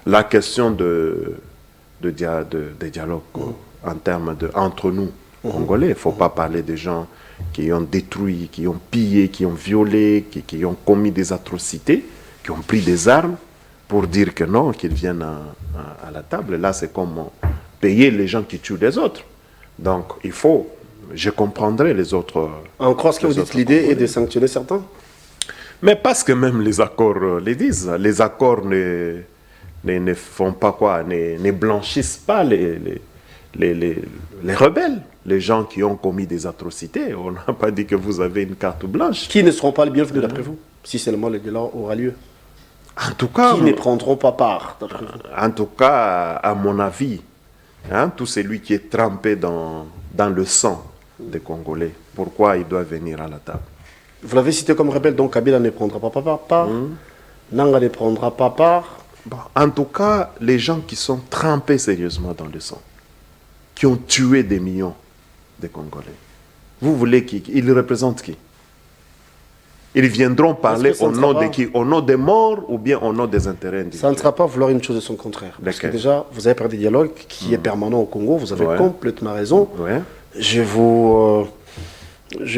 la question de dialogue en termes entre nous, Congolais, il ne faut pas parler des gens qui ont détruit, qui ont pillé, qui ont violé, qui ont commis des atrocités, qui ont pris des armes pour dire que non, qu'ils viennent à la table. Là, c'est comme payer les gens qui tuent les autres. Donc, je comprendrai les autres. En croit ce que vous dites, l'idée est de sanctionner certains? Mais parce que même les accords les disent. Les accords ne font pas quoi, ne blanchissent pas les rebelles, les gens qui ont commis des atrocités. On n'a pas dit que vous avez une carte blanche. Qui ne seront pas les bienvenus d'après vous, si seulement le dialogue aura lieu? En tout cas, qui ne prendront pas part d'après vous? En tout cas, à mon avis, tout celui qui est trempé dans le sang des Congolais, pourquoi il doit venir à la table? Vous l'avez cité comme rebelle, donc Kabila ne prendra pas part, Nanga ne prendra pas part. Bon, en tout cas, les gens qui sont trempés sérieusement dans le sang, qui ont tué des millions de Congolais, vous voulez qu'ils représentent qui? Ils viendront parler au nom de qui? Au nom des morts ou bien au nom des intérêts individuels? Ça ne sera pas vouloir une chose de son contraire. Parce que déjà, vous avez parlé des dialogues qui est permanent au Congo, vous avez complètement raison. Ouais. Je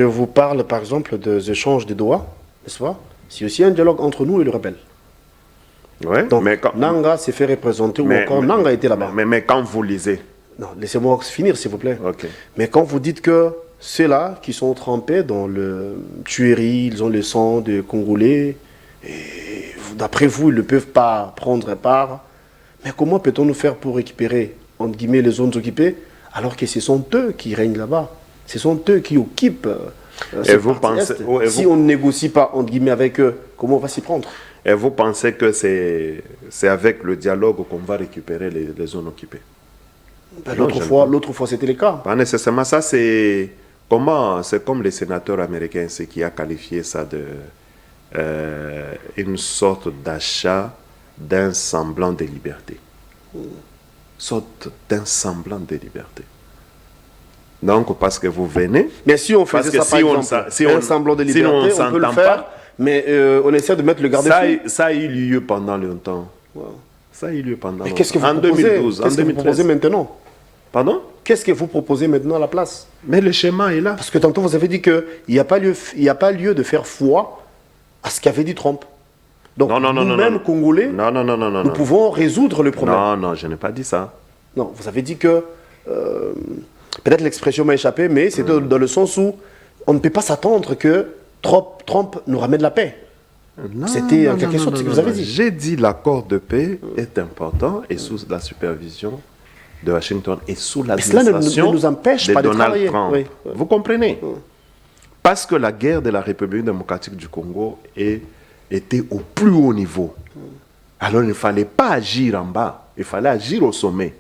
vous parle par exemple des échanges de Doha, n'est-ce pas? C'est aussi un dialogue entre nous et le rebelle. Ouais, donc, Nanga s'est fait représenter, ou encore Nanga était là-bas. Mais quand vous lisez... Non, laissez-moi finir, s'il vous plaît. Okay. Mais quand vous dites que ceux-là qui sont trempés dans le tuerie, ils ont le sang de Congolais, et d'après vous, ils ne peuvent pas prendre part, mais comment peut-on nous faire pour récupérer, entre guillemets, les zones occupées, alors que ce sont eux qui règnent là-bas? Ce sont eux qui occupent et vous pensez, si on ne négocie pas, entre guillemets, avec eux, comment on va s'y prendre? Et vous pensez que c'est avec le dialogue qu'on va récupérer les zones occupées? Ben, l'autre fois, c'était le cas. Pas nécessairement. Ça, c'est comme les sénateurs américains, c'est qui a qualifié ça de une sorte d'achat d'un semblant de liberté. Sorte d'un semblant de liberté. Donc, parce que vous venez... Mais si on faisait ça, par exemple, un semblant de liberté, on peut le faire, mais on essaie de mettre le garde-fou. Ça a eu lieu pendant longtemps. Wow. Ça a eu lieu pendant longtemps. Qu'est-ce que vous proposez? 2012, qu'est-ce que vous proposez maintenant? Pardon? Qu'est-ce que vous proposez maintenant à la place? Mais le schéma est là. Parce que tantôt vous avez dit qu'il n'y a pas lieu de faire foi à ce qu'avait dit Trump. Donc nous-mêmes, Congolais, nous pouvons résoudre le problème. Non, je n'ai pas dit ça. Non, vous avez dit que... peut-être l'expression m'a échappé, mais c'est dans le sens où on ne peut pas s'attendre que Trump nous ramène la paix. C'était en quelque sorte ce que vous avez dit. J'ai dit l'accord de paix est important et sous la supervision de Washington et sous l'administration de Donald Trump. Oui. Vous comprenez? Parce que la guerre de la République démocratique du Congo était au plus haut niveau. Alors il ne fallait pas agir en bas, il fallait agir au sommet.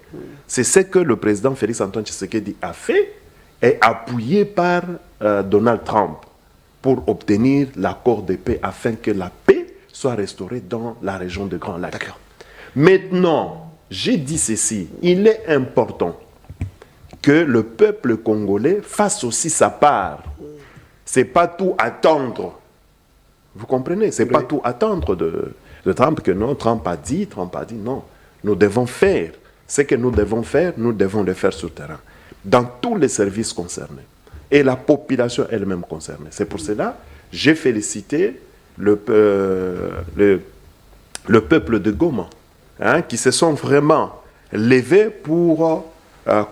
C'est ce que le président Félix Antoine Tshisekedi a fait et appuyé par Donald Trump pour obtenir l'accord de paix afin que la paix soit restaurée dans la région de Grand Lac. D'accord. Maintenant, j'ai dit ceci, il est important que le peuple congolais fasse aussi sa part. Ce n'est pas tout attendre. Vous comprenez? Ce n'est pas tout attendre de Trump, que non, Trump a dit, non. Nous devons faire. Ce que nous devons faire, nous devons le faire sur le terrain. Dans tous les services concernés. Et la population elle-même concernée. C'est pour cela que j'ai félicité le peuple de Goma, qui se sont vraiment levés pour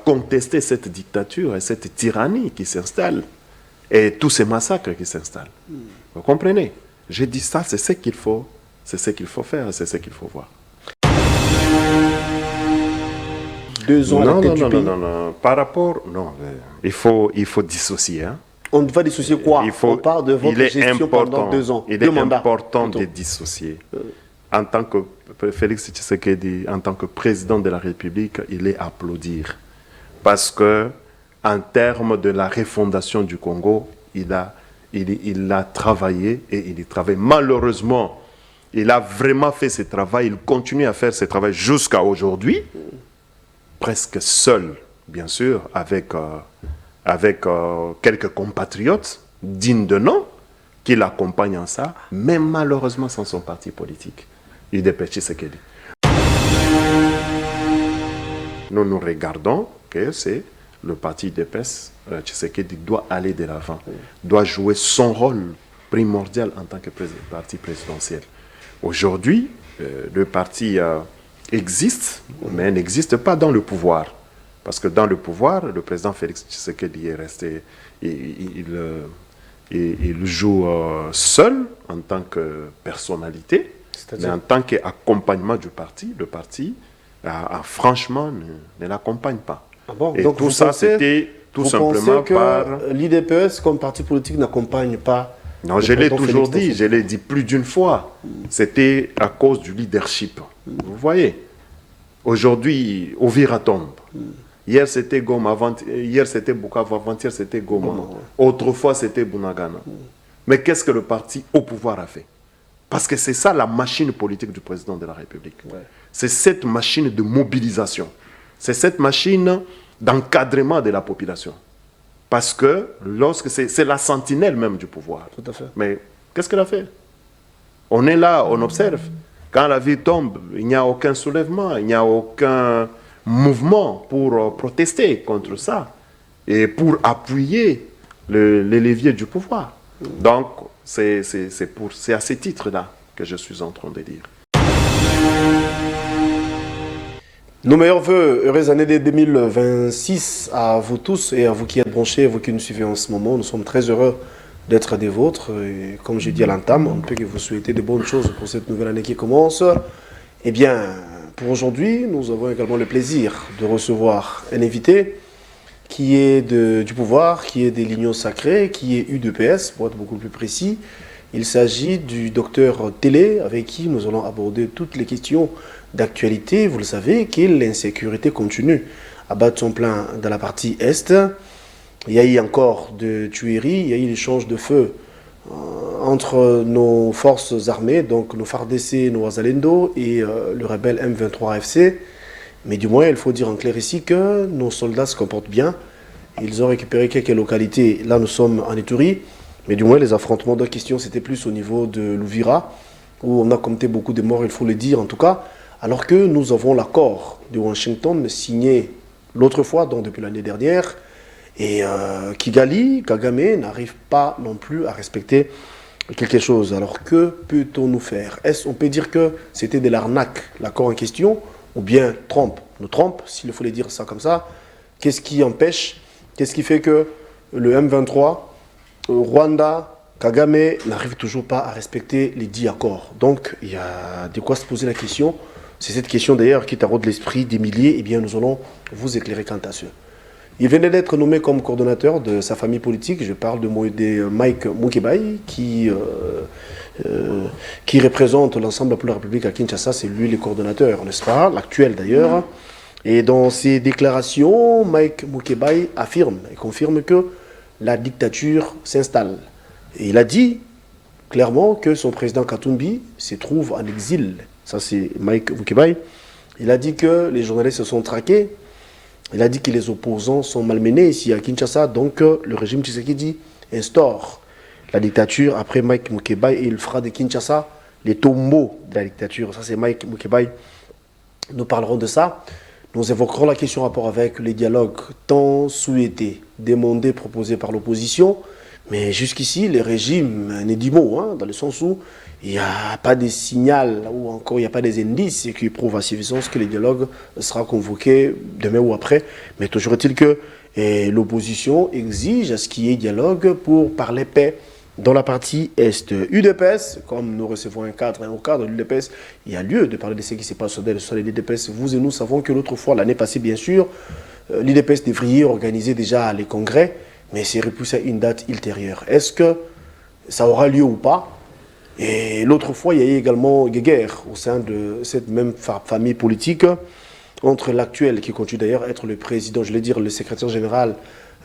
contester cette dictature et cette tyrannie qui s'installe. Et tous ces massacres qui s'installent. Vous comprenez? J'ai dit ça, c'est ce qu'il faut. C'est ce qu'il faut faire, c'est ce qu'il faut voir. 2 ans à la tête du pays. Non. Par rapport... Non, il faut dissocier. On va dissocier quoi? On parle de votre gestion pendant 2 ans. Il est important de dissocier. En tant que Félix Tshisekedi, en tant que président de la République, il est à applaudir. Parce que, en termes de la refondation du Congo, il a travaillé et il y travaille. Malheureusement, il a vraiment fait ce travail, il continue à faire ce travail jusqu'à aujourd'hui, presque seul, bien sûr, avec quelques compatriotes dignes de nom qui l'accompagnent en ça, mais malheureusement sans son parti politique, UDPS Tshisekedi. Nous nous regardons que c'est le parti UDPS, Tshisekedi doit aller de l'avant, doit jouer son rôle primordial en tant que parti présidentiel. Aujourd'hui, le parti existe, mais n'existe pas dans le pouvoir. Parce que dans le pouvoir, le président Félix Tshisekedi est resté, il joue seul en tant que personnalité, mais en tant qu'accompagnement du parti, le parti, franchement, ne l'accompagne pas. Ah bon, et donc tout ça, c'était tout simplement par... l'IDPS, comme parti politique, n'accompagne pas... Non, je l'ai toujours dit, je l'ai dit plus d'une fois. C'était à cause du leadership. Vous voyez, aujourd'hui, Ovira tombe. Hier, c'était Goma, hier, c'était Bukavu, avant-hier, c'était Goma. Autrefois, c'était Bunagana. Mais qu'est-ce que le parti au pouvoir a fait? Parce que c'est ça la machine politique du président de la République. Ouais. C'est cette machine de mobilisation. C'est cette machine d'encadrement de la population. Parce que lorsque c'est la sentinelle même du pouvoir. Tout à fait. Mais qu'est-ce qu'elle a fait? On est là, on observe. Quand la ville tombe, il n'y a aucun soulèvement, il n'y a aucun mouvement pour protester contre ça et pour appuyer les leviers du pouvoir. Donc, c'est à ce titre-là que je suis en train de dire. Nos meilleurs voeux, heureuse année 2026 à vous tous et à vous qui êtes branchés, à vous qui nous suivez en ce moment. Nous sommes très heureux d'être des vôtres. Et comme j'ai dit à l'entame, on ne peut que vous souhaiter de bonnes choses pour cette nouvelle année qui commence. Eh bien, pour aujourd'hui, nous avons également le plaisir de recevoir un invité qui est du pouvoir, qui est des lignes sacrées, qui est UDPS, pour être beaucoup plus précis. Il s'agit du docteur Télé, avec qui nous allons aborder toutes les questions d'actualité. Vous le savez, que l'insécurité continue à battre son plein dans la partie Est. Il y a eu encore de tueries, il y a eu l'échange de feu entre nos forces armées, donc nos FARDC, nos Wazalendo et le rebelle M23 FC. Mais du moins, il faut dire en clair ici que nos soldats se comportent bien. Ils ont récupéré quelques localités. Là, nous sommes en Ituri. Mais du moins, les affrontements de question, c'était plus au niveau de l'Ouvira, où on a compté beaucoup de morts, il faut le dire en tout cas. Alors que nous avons l'accord de Washington signé l'autre fois, donc depuis l'année dernière. Et Kigali, Kagame, n'arrive pas non plus à respecter quelque chose. Alors que peut-on nous faire? Est-ce qu'on peut dire que c'était de l'arnaque, l'accord en question, ou bien Trump nous trompe, s'il faut le dire ça comme ça? Qu'est-ce qui empêche, qu'est-ce qui fait que le M23, Rwanda, Kagame n'arrive toujours pas à respecter les 10 accords? Donc il y a de quoi se poser la question. C'est cette question d'ailleurs qui taraude l'esprit des milliers. Eh bien, nous allons vous éclairer quant à ce. Il venait d'être nommé comme coordonnateur de sa famille politique. Je parle de Mike Mukebai, qui représente l'ensemble pour la République à Kinshasa. C'est lui le coordonnateur, n'est-ce pas? L'actuel d'ailleurs. Et dans ses déclarations, Mike Mukebai affirme et confirme que la dictature s'installe. Et il a dit clairement que son président Katumbi se trouve en exil. Ça, c'est Mike Mukebai. Il a dit que les journalistes se sont traqués. Il a dit que les opposants sont malmenés ici à Kinshasa. Donc, le régime Tshisekedi instaure la dictature. Après Mike Mukebai, et il fera de Kinshasa les tombeaux de la dictature. Ça, c'est Mike Mukebai. Nous parlerons de ça. Nous évoquerons la question en rapport avec les dialogues tant souhaités, demandés, proposés par l'opposition. Mais jusqu'ici, le régime n'est dit mot, hein, dans le sens où il n'y a pas de signal, ou encore il n'y a pas des indices qui prouvent à suffisance que le dialogue sera convoqué demain ou après. Mais toujours est-il que l'opposition exige à ce qu'il y ait dialogue pour parler paix dans la partie Est. UDPS, comme nous recevons un cadre, au cadre de l'UDPS, il y a lieu de parler de ce qui se passe sur l'UDPS. Vous et nous savons que l'autre fois, l'année passée, bien sûr, l'UDPS devrait organiser déjà les congrès, mais c'est repoussé à une date ultérieure. Est-ce que ça aura lieu ou pas? Et l'autre fois, il y a eu également une guerre au sein de cette même famille politique entre l'actuel, qui continue d'ailleurs à être le président, je vais dire le secrétaire général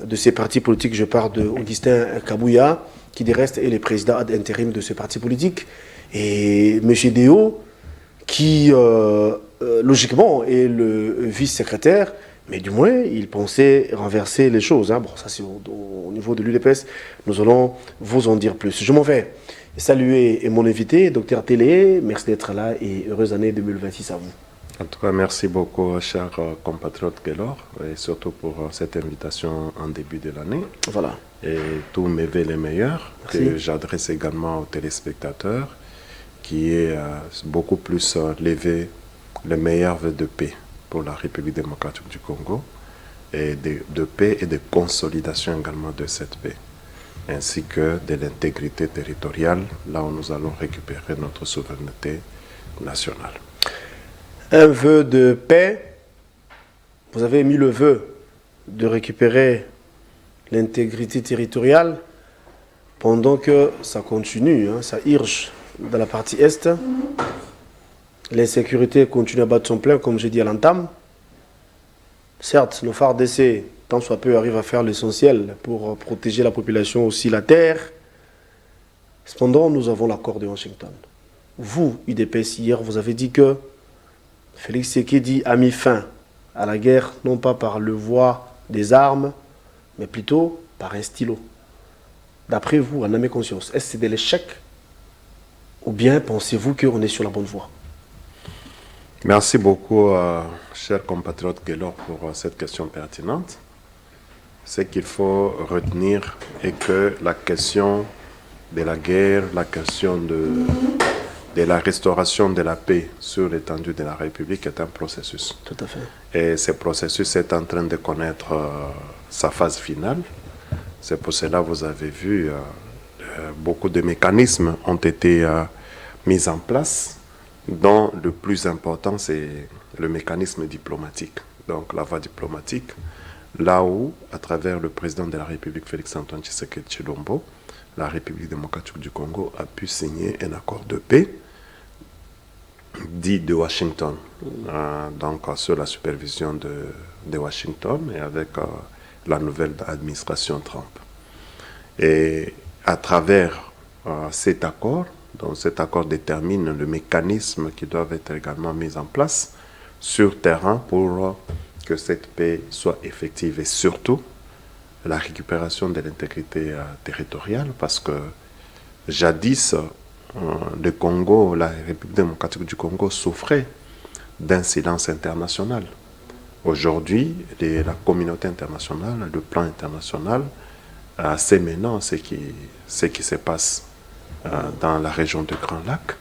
de ces partis politiques. Je parle d'Augustin Kabouya, qui de reste est le président ad intérim de ce parti politique, et M. Déo, qui logiquement est le vice-secrétaire, mais du moins il pensait renverser les choses. Hein. Bon, ça c'est au niveau de l'UDPS, nous allons vous en dire plus. Je m'en vais saluer mon invité, Dr Télé, merci d'être là et heureuse année 2026 à vous. En tout cas, merci beaucoup, cher compatriote Guelor, et surtout pour cette invitation en début de l'année. Voilà. Et tous mes vœux les meilleurs, que j'adresse également aux téléspectateurs, qui est beaucoup plus levé les meilleurs vœux de paix pour la République démocratique du Congo, et de paix et de consolidation également de cette paix, ainsi que de l'intégrité territoriale, là où nous allons récupérer notre souveraineté nationale. Un vœu de paix, vous avez mis le vœu de récupérer l'intégrité territoriale pendant que ça continue, ça urge dans la partie Est. L'insécurité continue à battre son plein, comme j'ai dit à l'entame. Certes, nos FARDC, tant soit peu, arrivent à faire l'essentiel pour protéger la population, aussi la terre. Cependant, nous avons l'accord de Washington. Vous, UDPS, hier, vous avez dit que Félix Tshisekedi a mis fin à la guerre, non pas par le voie des armes, mais plutôt par un stylo. D'après vous, en âme et conscience, est-ce que c'est de l'échec ou bien pensez-vous qu'on est sur la bonne voie? Merci beaucoup, cher compatriote Guelor, pour cette question pertinente. Ce qu'il faut retenir est que la question de la guerre, la question de la restauration de la paix sur l'étendue de la République est un processus. Tout à fait. Et ce processus est en train de connaître sa phase finale. C'est pour cela que vous avez vu beaucoup de mécanismes ont été mis en place, dont le plus important, c'est le mécanisme diplomatique. Donc la voie diplomatique, là où, à travers le président de la République, Félix-Antoine Tshisekedi Tshilombo, la République démocratique du Congo a pu signer un accord de paix dit de Washington, donc sur la supervision de Washington et avec la nouvelle administration Trump. Et à travers cet accord, donc cet accord détermine le mécanisme qui doit être également mis en place sur terrain pour que cette paix soit effective et surtout la récupération de l'intégrité territoriale, parce que jadis, le Congo, la République démocratique du Congo souffrait d'un silence international. Aujourd'hui, la communauté internationale, le plan international, sait maintenant ce qui se passe dans la région du Grand Lac.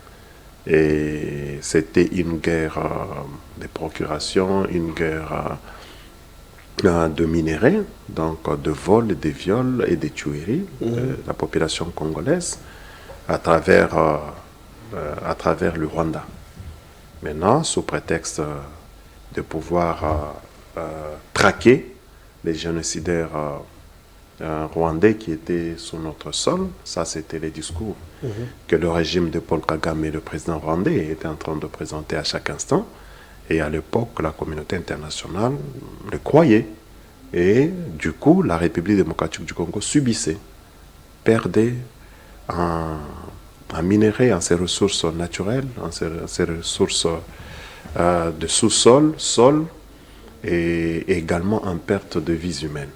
Et c'était une guerre de procuration, une guerre de minerais, donc de vols, de viols et de tueries de la population congolaise à travers le Rwanda. Maintenant, sous prétexte de pouvoir traquer les génocidaires rwandais qui étaient sur notre sol, ça c'était les discours que le régime de Paul Kagame et le président rwandais étaient en train de présenter à chaque instant. Et à l'époque, la communauté internationale le croyait. Et du coup, la République démocratique du Congo subissait, perdait en minerais, en ses ressources naturelles, en ses ressources de sous-sol, sol, et également en perte de vies humaines.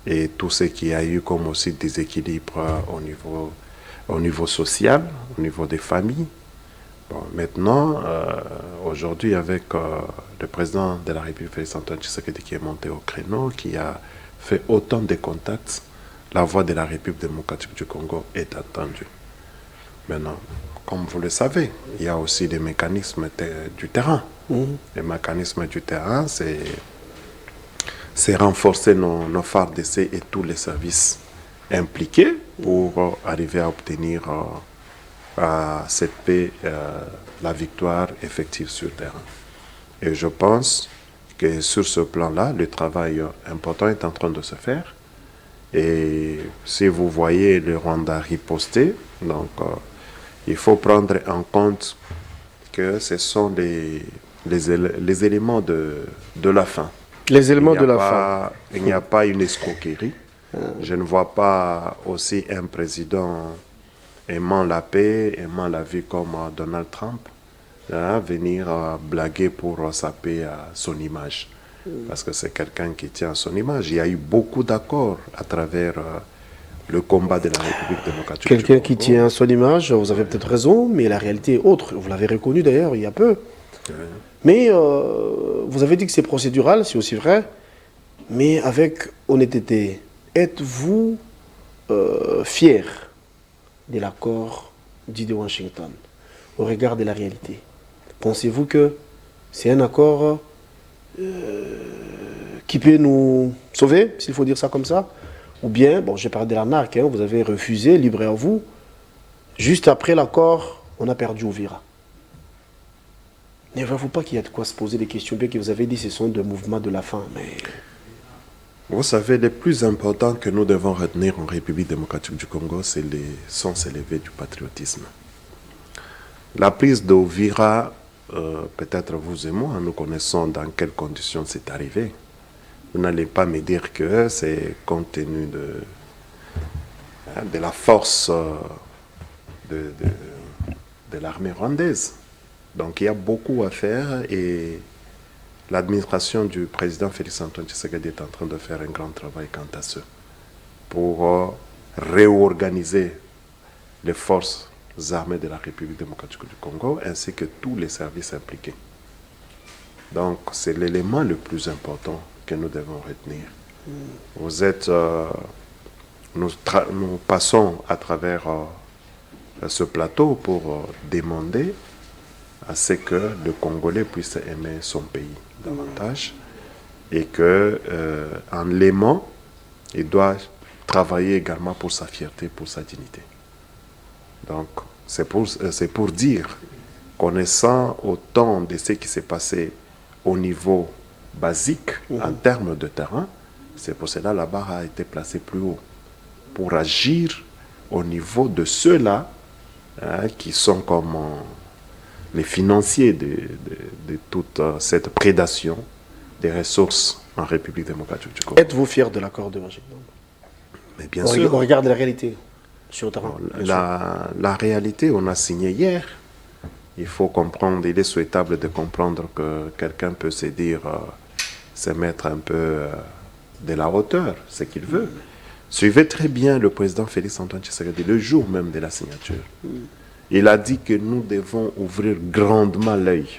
Et tout ce qu'il y a eu comme aussi déséquilibre au niveau social, au niveau des familles. Bon, maintenant, aujourd'hui, avec le président de la République, Félix-Antoine Tshisekedi, qui est monté au créneau, qui a fait autant de contacts, la voix de la République démocratique du Congo est entendue. Maintenant, comme vous le savez, il y a aussi des mécanismes du terrain. Les mécanismes du terrain, c'est renforcer nos FARDC et tous les services impliqués pour arriver à obtenir cette paix, la victoire effective sur le terrain. Et je pense que sur ce plan-là, le travail important est en train de se faire. Et si vous voyez le Rwanda riposter, donc il faut prendre en compte que ce sont les éléments de la fin. Les éléments de la fin. Il n'y a pas une escroquerie. Je ne vois pas aussi un président aimant la paix, aimant la vie comme Donald Trump, venir blaguer pour saper son image. Parce que c'est quelqu'un qui tient son image. Il y a eu beaucoup d'accords à travers le combat de la République démocratique. Quelqu'un qui tient son image, vous avez peut-être raison, mais la réalité est autre. Vous l'avez reconnu d'ailleurs il y a peu. Mais vous avez dit que c'est procédural, c'est aussi vrai. Mais avec honnêteté, êtes-vous fier de l'accord dit de Washington au regard de la réalité? Pensez-vous que c'est un accord qui peut nous sauver, s'il faut dire ça comme ça? Ou bien, bon, j'ai parlé de l'arnaque, hein, vous avez refusé, libre à vous. Juste après l'accord, on a perdu Uvira. Ne voyez-vous pas qu'il y a de quoi se poser des questions, bien que vous avez dit que ce sont des mouvements de la faim, mais... Vous savez, les plus importants que nous devons retenir en République démocratique du Congo, c'est les sens élevés du patriotisme. La prise d'Uvira, peut-être vous et moi, nous connaissons dans quelles conditions c'est arrivé. Vous n'allez pas me dire que c'est compte tenu de la force de l'armée rwandaise. Donc il y a beaucoup à faire et l'administration du président Félix-Antoine Tshisekedi est en train de faire un grand travail quant à ce pour réorganiser les forces armées de la République démocratique du Congo ainsi que tous les services impliqués. Donc c'est l'élément le plus important que nous devons retenir. Vous êtes, nous passons à travers ce plateau pour demander à ce que le Congolais puisse aimer son pays davantage et que en l'aimant, il doit travailler également pour sa fierté, pour sa dignité. Donc c'est pour dire, connaissant autant de ce qui s'est passé au niveau basique en termes de terrain, c'est pour cela que la barre a été placée plus haut, pour agir au niveau de ceux-là qui sont comme les financiers de toute cette prédation des ressources en République démocratique du Congo. Êtes-vous fier de l'accord de Washington? Mais bien sûr. On regarde la réalité sur le terrain. La réalité, on a signé hier. Il faut comprendre, il est souhaitable de comprendre que quelqu'un peut se dire, se mettre un peu de la hauteur, ce qu'il veut. Suivez très bien le président Félix-Antoine Tshisekedi, le jour même de la signature. Il a dit que nous devons ouvrir grandement l'œil.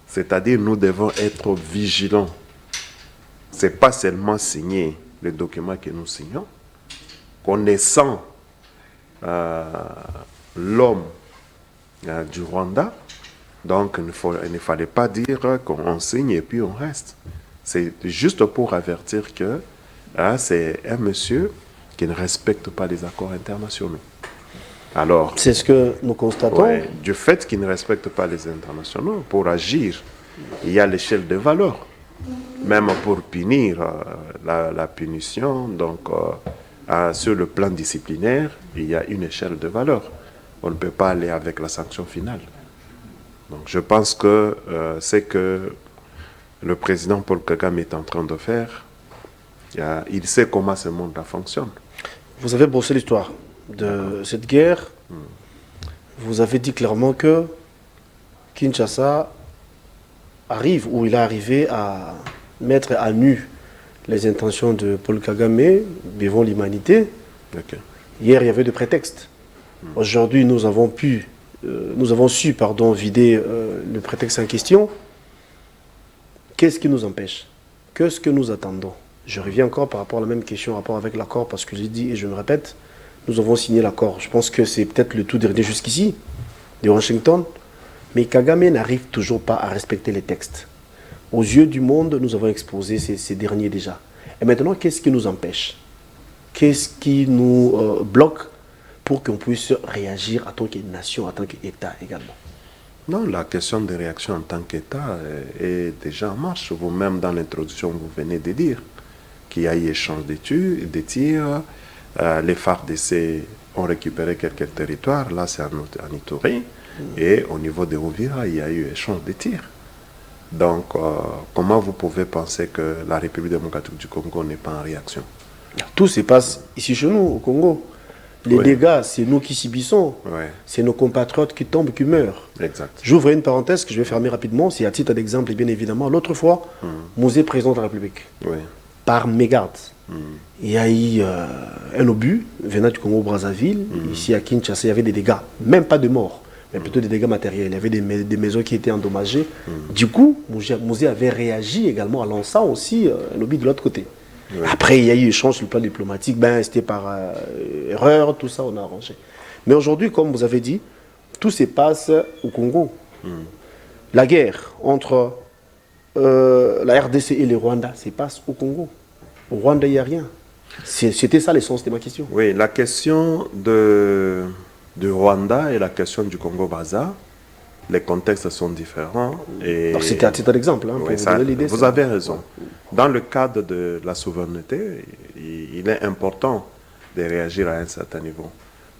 C'est-à-dire, nous devons être vigilants. Ce n'est pas seulement signer le document que nous signons, connaissant l'homme du Rwanda, donc il ne fallait pas dire qu'on signe et puis on reste. C'est juste pour avertir que c'est un monsieur qui ne respecte pas les accords internationaux. Alors, c'est ce que nous constatons. Ouais, du fait qu'il ne respecte pas les internationaux, pour agir, il y a l'échelle de valeurs. Même pour punir la punition, donc sur le plan disciplinaire, il y a une échelle de valeurs. On ne peut pas aller avec la sanction finale. Donc je pense que c'est que le président Paul Kagame est en train de faire. Il sait comment ce monde-là fonctionne. Vous avez brossé l'histoire de cette guerre. Vous avez dit clairement que Kinshasa arrive, ou il est arrivé à mettre à nu les intentions de Paul Kagame devant l'humanité. Okay. Hier, il y avait des prétextes. Aujourd'hui, nous avons su vider le prétexte en question. Qu'est-ce qui nous empêche? Qu'est-ce que nous attendons? Je reviens encore par rapport à la même question, en rapport avec l'accord, parce que j'ai dit, et je me répète, nous avons signé l'accord. Je pense que c'est peut-être le tout dernier jusqu'ici, de Washington. Mais Kagame n'arrive toujours pas à respecter les textes. Aux yeux du monde, nous avons exposé ces derniers déjà. Et maintenant, qu'est-ce qui nous empêche? Qu'est-ce qui nous bloque pour qu'on puisse réagir en tant que nation, en tant qu'État également? Non, la question de réaction en tant qu'État est déjà en marche. Vous-même, dans l'introduction, vous venez de dire qu'il y a eu échange de tirs. Les FARDC ont récupéré quelques territoires. Là, c'est en Ituri. Et au niveau de Uvira, il y a eu échange de tirs. Donc, comment vous pouvez penser que la République démocratique du Congo n'est pas en réaction? Tout se passe ici chez nous, au Congo. Les dégâts, c'est nous qui subissons. C'est nos compatriotes qui tombent, qui meurent. Exact. J'ouvre une parenthèse que je vais fermer rapidement. C'est à titre d'exemple, bien évidemment. L'autre fois, Mosé, président de la République, par mégarde, il y a eu un obus venant du Congo-Brazzaville. Ici à Kinshasa, il y avait des dégâts. Même pas de morts. mais plutôt des dégâts matériels. Il y avait des maisons qui étaient endommagées. Du coup, Mouzé avait réagi également à lançant aussi un lobby de l'autre côté. Ouais. Après, il y a eu échange sur le plan diplomatique, c'était par erreur, tout ça, on a arrangé. Mais aujourd'hui, comme vous avez dit, tout se passe au Congo. La guerre entre la RDC et le Rwanda se passe au Congo. Au Rwanda, il n'y a rien. C'était ça l'essence de ma question. Oui, la question du Rwanda et la question du Congo-Brazzaville, les contextes sont différents. C'était à titre d'exemple, hein, oui, pour vous donner l'idée. Vous avez raison. Dans le cadre de la souveraineté, il est important de réagir à un certain niveau.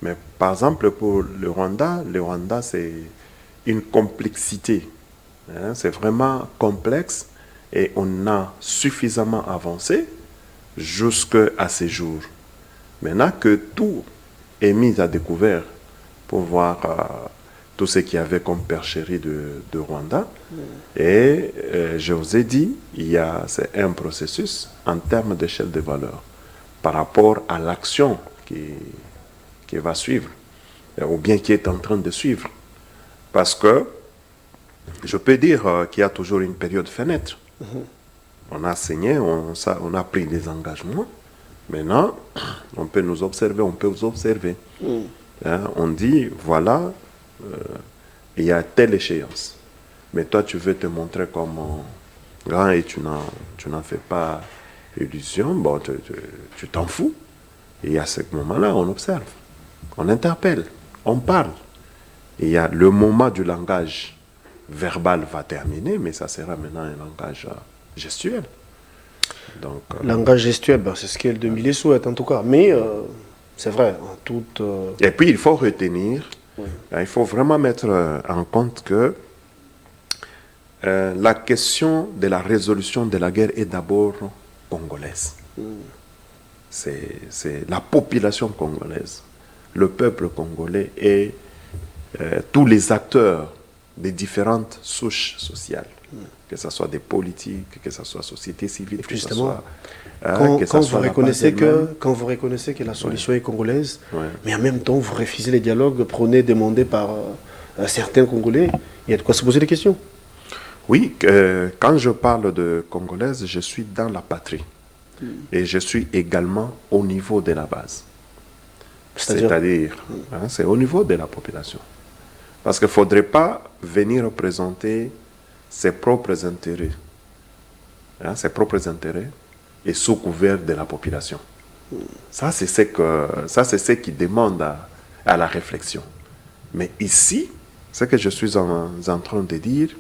Mais par exemple, pour le Rwanda, c'est une complexité. Hein, c'est vraiment complexe et on a suffisamment avancé jusqu'à ces jours. Maintenant que tout est mis à découvert pour voir tout ce qu'il y avait comme percherie de Rwanda. Et je vous ai dit, c'est un processus en termes d'échelle de valeur par rapport à l'action qui va suivre, ou bien qui est en train de suivre. Parce que je peux dire qu'il y a toujours une période fenêtre. On a saigné, on a pris des engagements. Maintenant, on peut nous observer, on peut vous observer. Hein, on dit, voilà, il y a telle échéance. Mais toi, tu veux te montrer comme grand et tu n'en fais pas illusion. Bon, tu t'en fous. Et à ce moment-là, on observe, on interpelle, on parle. Et il y a le moment du langage verbal va terminer, mais ça sera maintenant un langage gestuel. Donc, langage gestuel, c'est ce qu'elle de Millet souhaite en tout cas. Mais c'est vrai, en toute... Et puis il faut retenir, il faut vraiment mettre en compte que la question de la résolution de la guerre est d'abord congolaise. C'est la population congolaise, le peuple congolais et tous les acteurs des différentes souches sociales, que ce soit des politiques, que ce soit société civile, justement, quand vous reconnaissez que la solution est congolaise, mais en même temps vous refusez les dialogues prônés, demandés par certains Congolais, il y a de quoi se poser des questions. Oui, quand je parle de congolaise, je suis dans la patrie. Et je suis également au niveau de la base. C'est-à-dire, c'est au niveau de la population. Parce qu'il ne faudrait pas venir représenter ses propres intérêts. Ses propres intérêts et sous couvert de la population. Ça, c'est ce qui demande à la réflexion. Mais ici, ce que je suis en train de dire,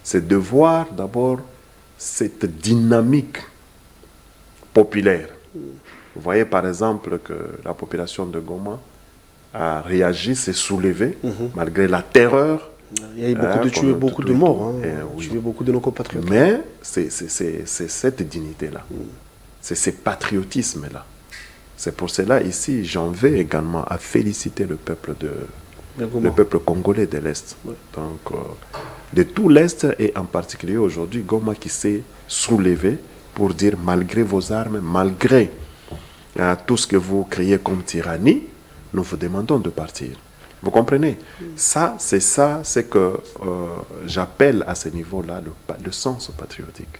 c'est de voir d'abord cette dynamique populaire. Vous voyez par exemple que la population de Goma a réagi, s'est soulevée, malgré la terreur. Il y a eu beaucoup de tués, beaucoup de morts, tué beaucoup de nos compatriotes. Mais c'est cette dignité-là, c'est ce patriotisme-là. C'est pour cela, ici, j'en vais également à féliciter le peuple congolais de l'Est. Donc, de tout l'Est, et en particulier aujourd'hui, Goma qui s'est soulevé pour dire, malgré vos armes, malgré tout ce que vous créez comme tyrannie, nous vous demandons de partir. Vous comprenez? C'est que j'appelle à ce niveau-là le sens patriotique.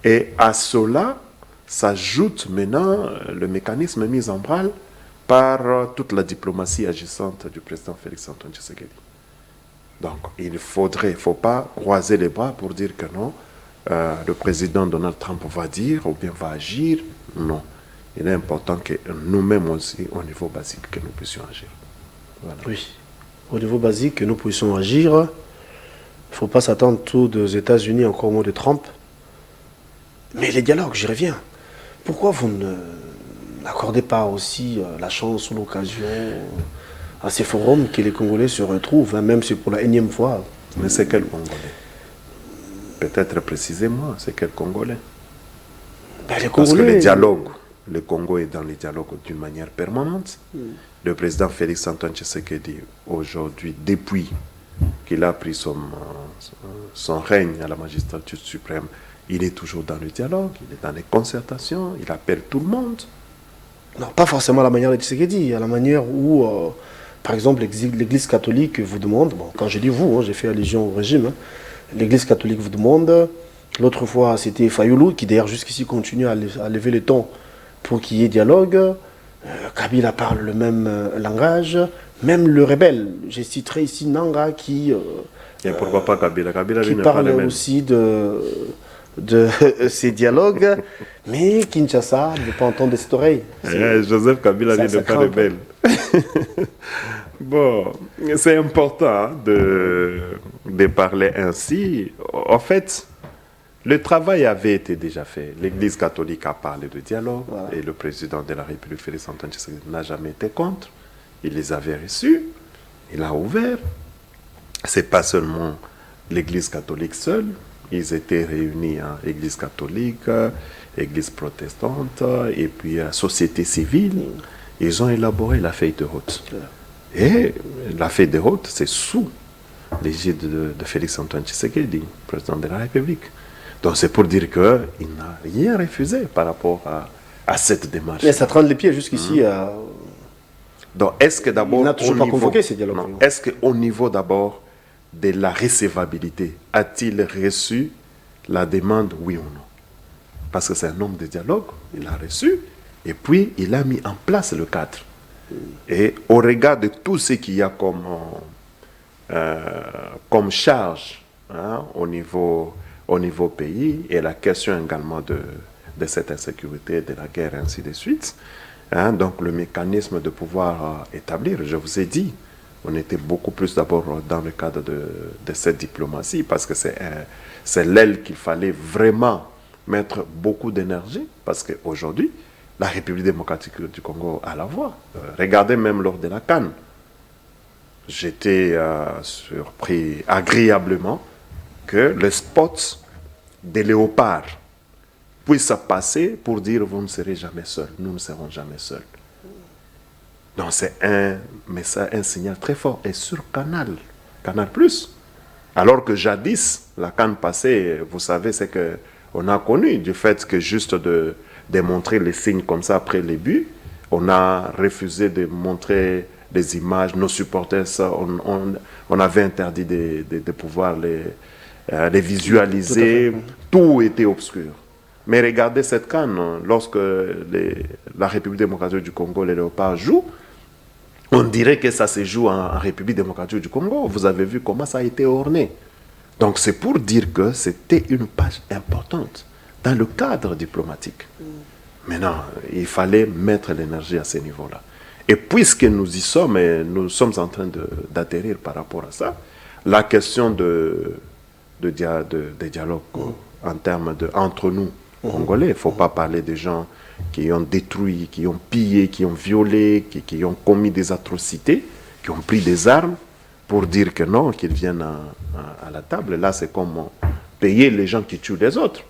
Et à cela s'ajoute maintenant le mécanisme mis en branle par toute la diplomatie agissante du président Félix-Antoine Tshisekedi. Donc, il ne faut pas croiser les bras pour dire que non, le président Donald Trump va dire ou bien va agir. Non. Il est important que nous-mêmes aussi, au niveau basique, que nous puissions agir. Voilà. Oui. Au niveau basique, que nous puissions agir. Il ne faut pas s'attendre tout aux États-Unis, encore au mot de Trump. Mais les dialogues, j'y reviens. Pourquoi vous n'accordez pas aussi la chance ou l'occasion à ces forums que les Congolais se retrouvent, même si pour la énième fois? Mais c'est quel Congolais? Peut-être précisez-moi, c'est quel Congolais? Les Congolais? Parce que les dialogues, le Congo est dans les dialogues d'une manière permanente. Le président Félix-Antoine Tshisekedi, aujourd'hui, depuis qu'il a pris son règne à la magistrature suprême, il est toujours dans le dialogue, il est dans les concertations, il appelle tout le monde. Non, pas forcément à la manière de Tshisekedi, à la manière où par exemple, l'Église catholique vous demande, bon, quand je dis vous, j'ai fait allusion au régime, l'Église catholique vous demande, l'autre fois c'était Fayoulou qui d'ailleurs jusqu'ici continue à lever le ton pour qu'il y ait dialogue. Kabila parle le même langage, même le rebelle. Je citerai ici Nanga qui... et pourquoi pas Kabila? Kabila qui parle aussi de ces dialogues, mais Kinshasa ne veut pas entendre cette oreille. Joseph Kabila n'est pas rebelle. Bon, c'est important de parler ainsi. En fait, le travail avait été déjà fait. L'Église catholique a parlé de dialogue, voilà. Et le président de la République, Félix-Antoine Tshisekedi, n'a jamais été contre. Il les avait reçus, il a ouvert. Ce n'est pas seulement l'Église catholique seule. Ils étaient réunis à l'Église catholique, Église protestante, et puis société civile. Ils ont élaboré la feuille de route. Et la feuille de route, c'est sous l'égide de Félix-Antoine Tshisekedi, président de la République. Donc c'est pour dire qu'il n'a rien refusé par rapport à cette démarche. Mais ça traîne les pieds jusqu'ici. Donc est-ce que d'abord... Il n'a toujours pas convoqué ces dialogues. Est-ce qu'au niveau d'abord de la recevabilité, a-t-il reçu la demande, oui ou non? Parce que c'est un homme de dialogue, il a reçu, et puis il a mis en place le cadre. Et au regard de tout ce qu'il y a comme charge au niveau pays, et la question également de cette insécurité, de la guerre, et ainsi de suite, donc le mécanisme de pouvoir établir, je vous ai dit, on était beaucoup plus d'abord dans le cadre de cette diplomatie, parce que c'est l'aile qu'il fallait vraiment mettre beaucoup d'énergie, parce qu'aujourd'hui, la République démocratique du Congo a la voix. Regardez même lors de la CAN. J'étais surpris agréablement que le spot des léopards puisse passer pour dire « vous ne serez jamais seuls, nous ne serons jamais seuls ». Donc c'est un message, un signal très fort. Et sur Canal+, alors que jadis, la CAN passée, vous savez, c'est qu'on a connu du fait que juste de montrer les signes comme ça après les buts, on a refusé de montrer des images, nos supporters, on avait interdit de pouvoir les visualiser, tout était obscur. Mais regardez cette CAN, lorsque la République démocratique du Congo, les Léopards jouent, on dirait que ça se joue en République démocratique du Congo. Vous avez vu comment ça a été orné. Donc c'est pour dire que c'était une page importante dans le cadre diplomatique. Maintenant, il fallait mettre l'énergie à ce niveau-là. Et puisque nous y sommes, et nous sommes en train d'atterrir par rapport à ça, la question de dialogue en termes entre nous, Congolais, il ne faut pas parler des gens qui ont détruit, qui ont pillé, qui ont violé, qui ont commis des atrocités, qui ont pris des armes pour dire que non, qu'ils viennent à la table. Là, c'est comme payer les gens qui tuent les autres.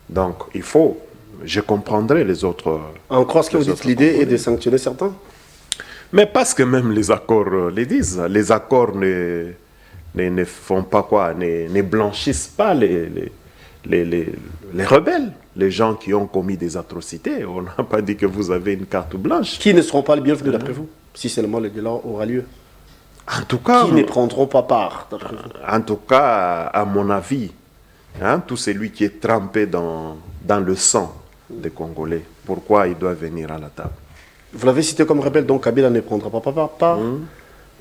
Donc, il faut, je comprendrai les autres. En croit ce que vous dites, l'idée est de sanctionner certains? Mais parce que même les accords les disent. Les accords ne font pas quoi, ne blanchissent pas les rebelles, les gens qui ont commis des atrocités. On n'a pas dit que vous avez une carte blanche. Qui ne seront pas les bienvenus d'après vous, si seulement le dialogue aura lieu? En tout cas... Qui ne prendront pas part d'après vous? En tout cas, à mon avis, tout celui qui est trempé dans le sang des Congolais, pourquoi il doit venir à la table? Vous l'avez cité comme rebelle, donc Kabila ne prendra pas part,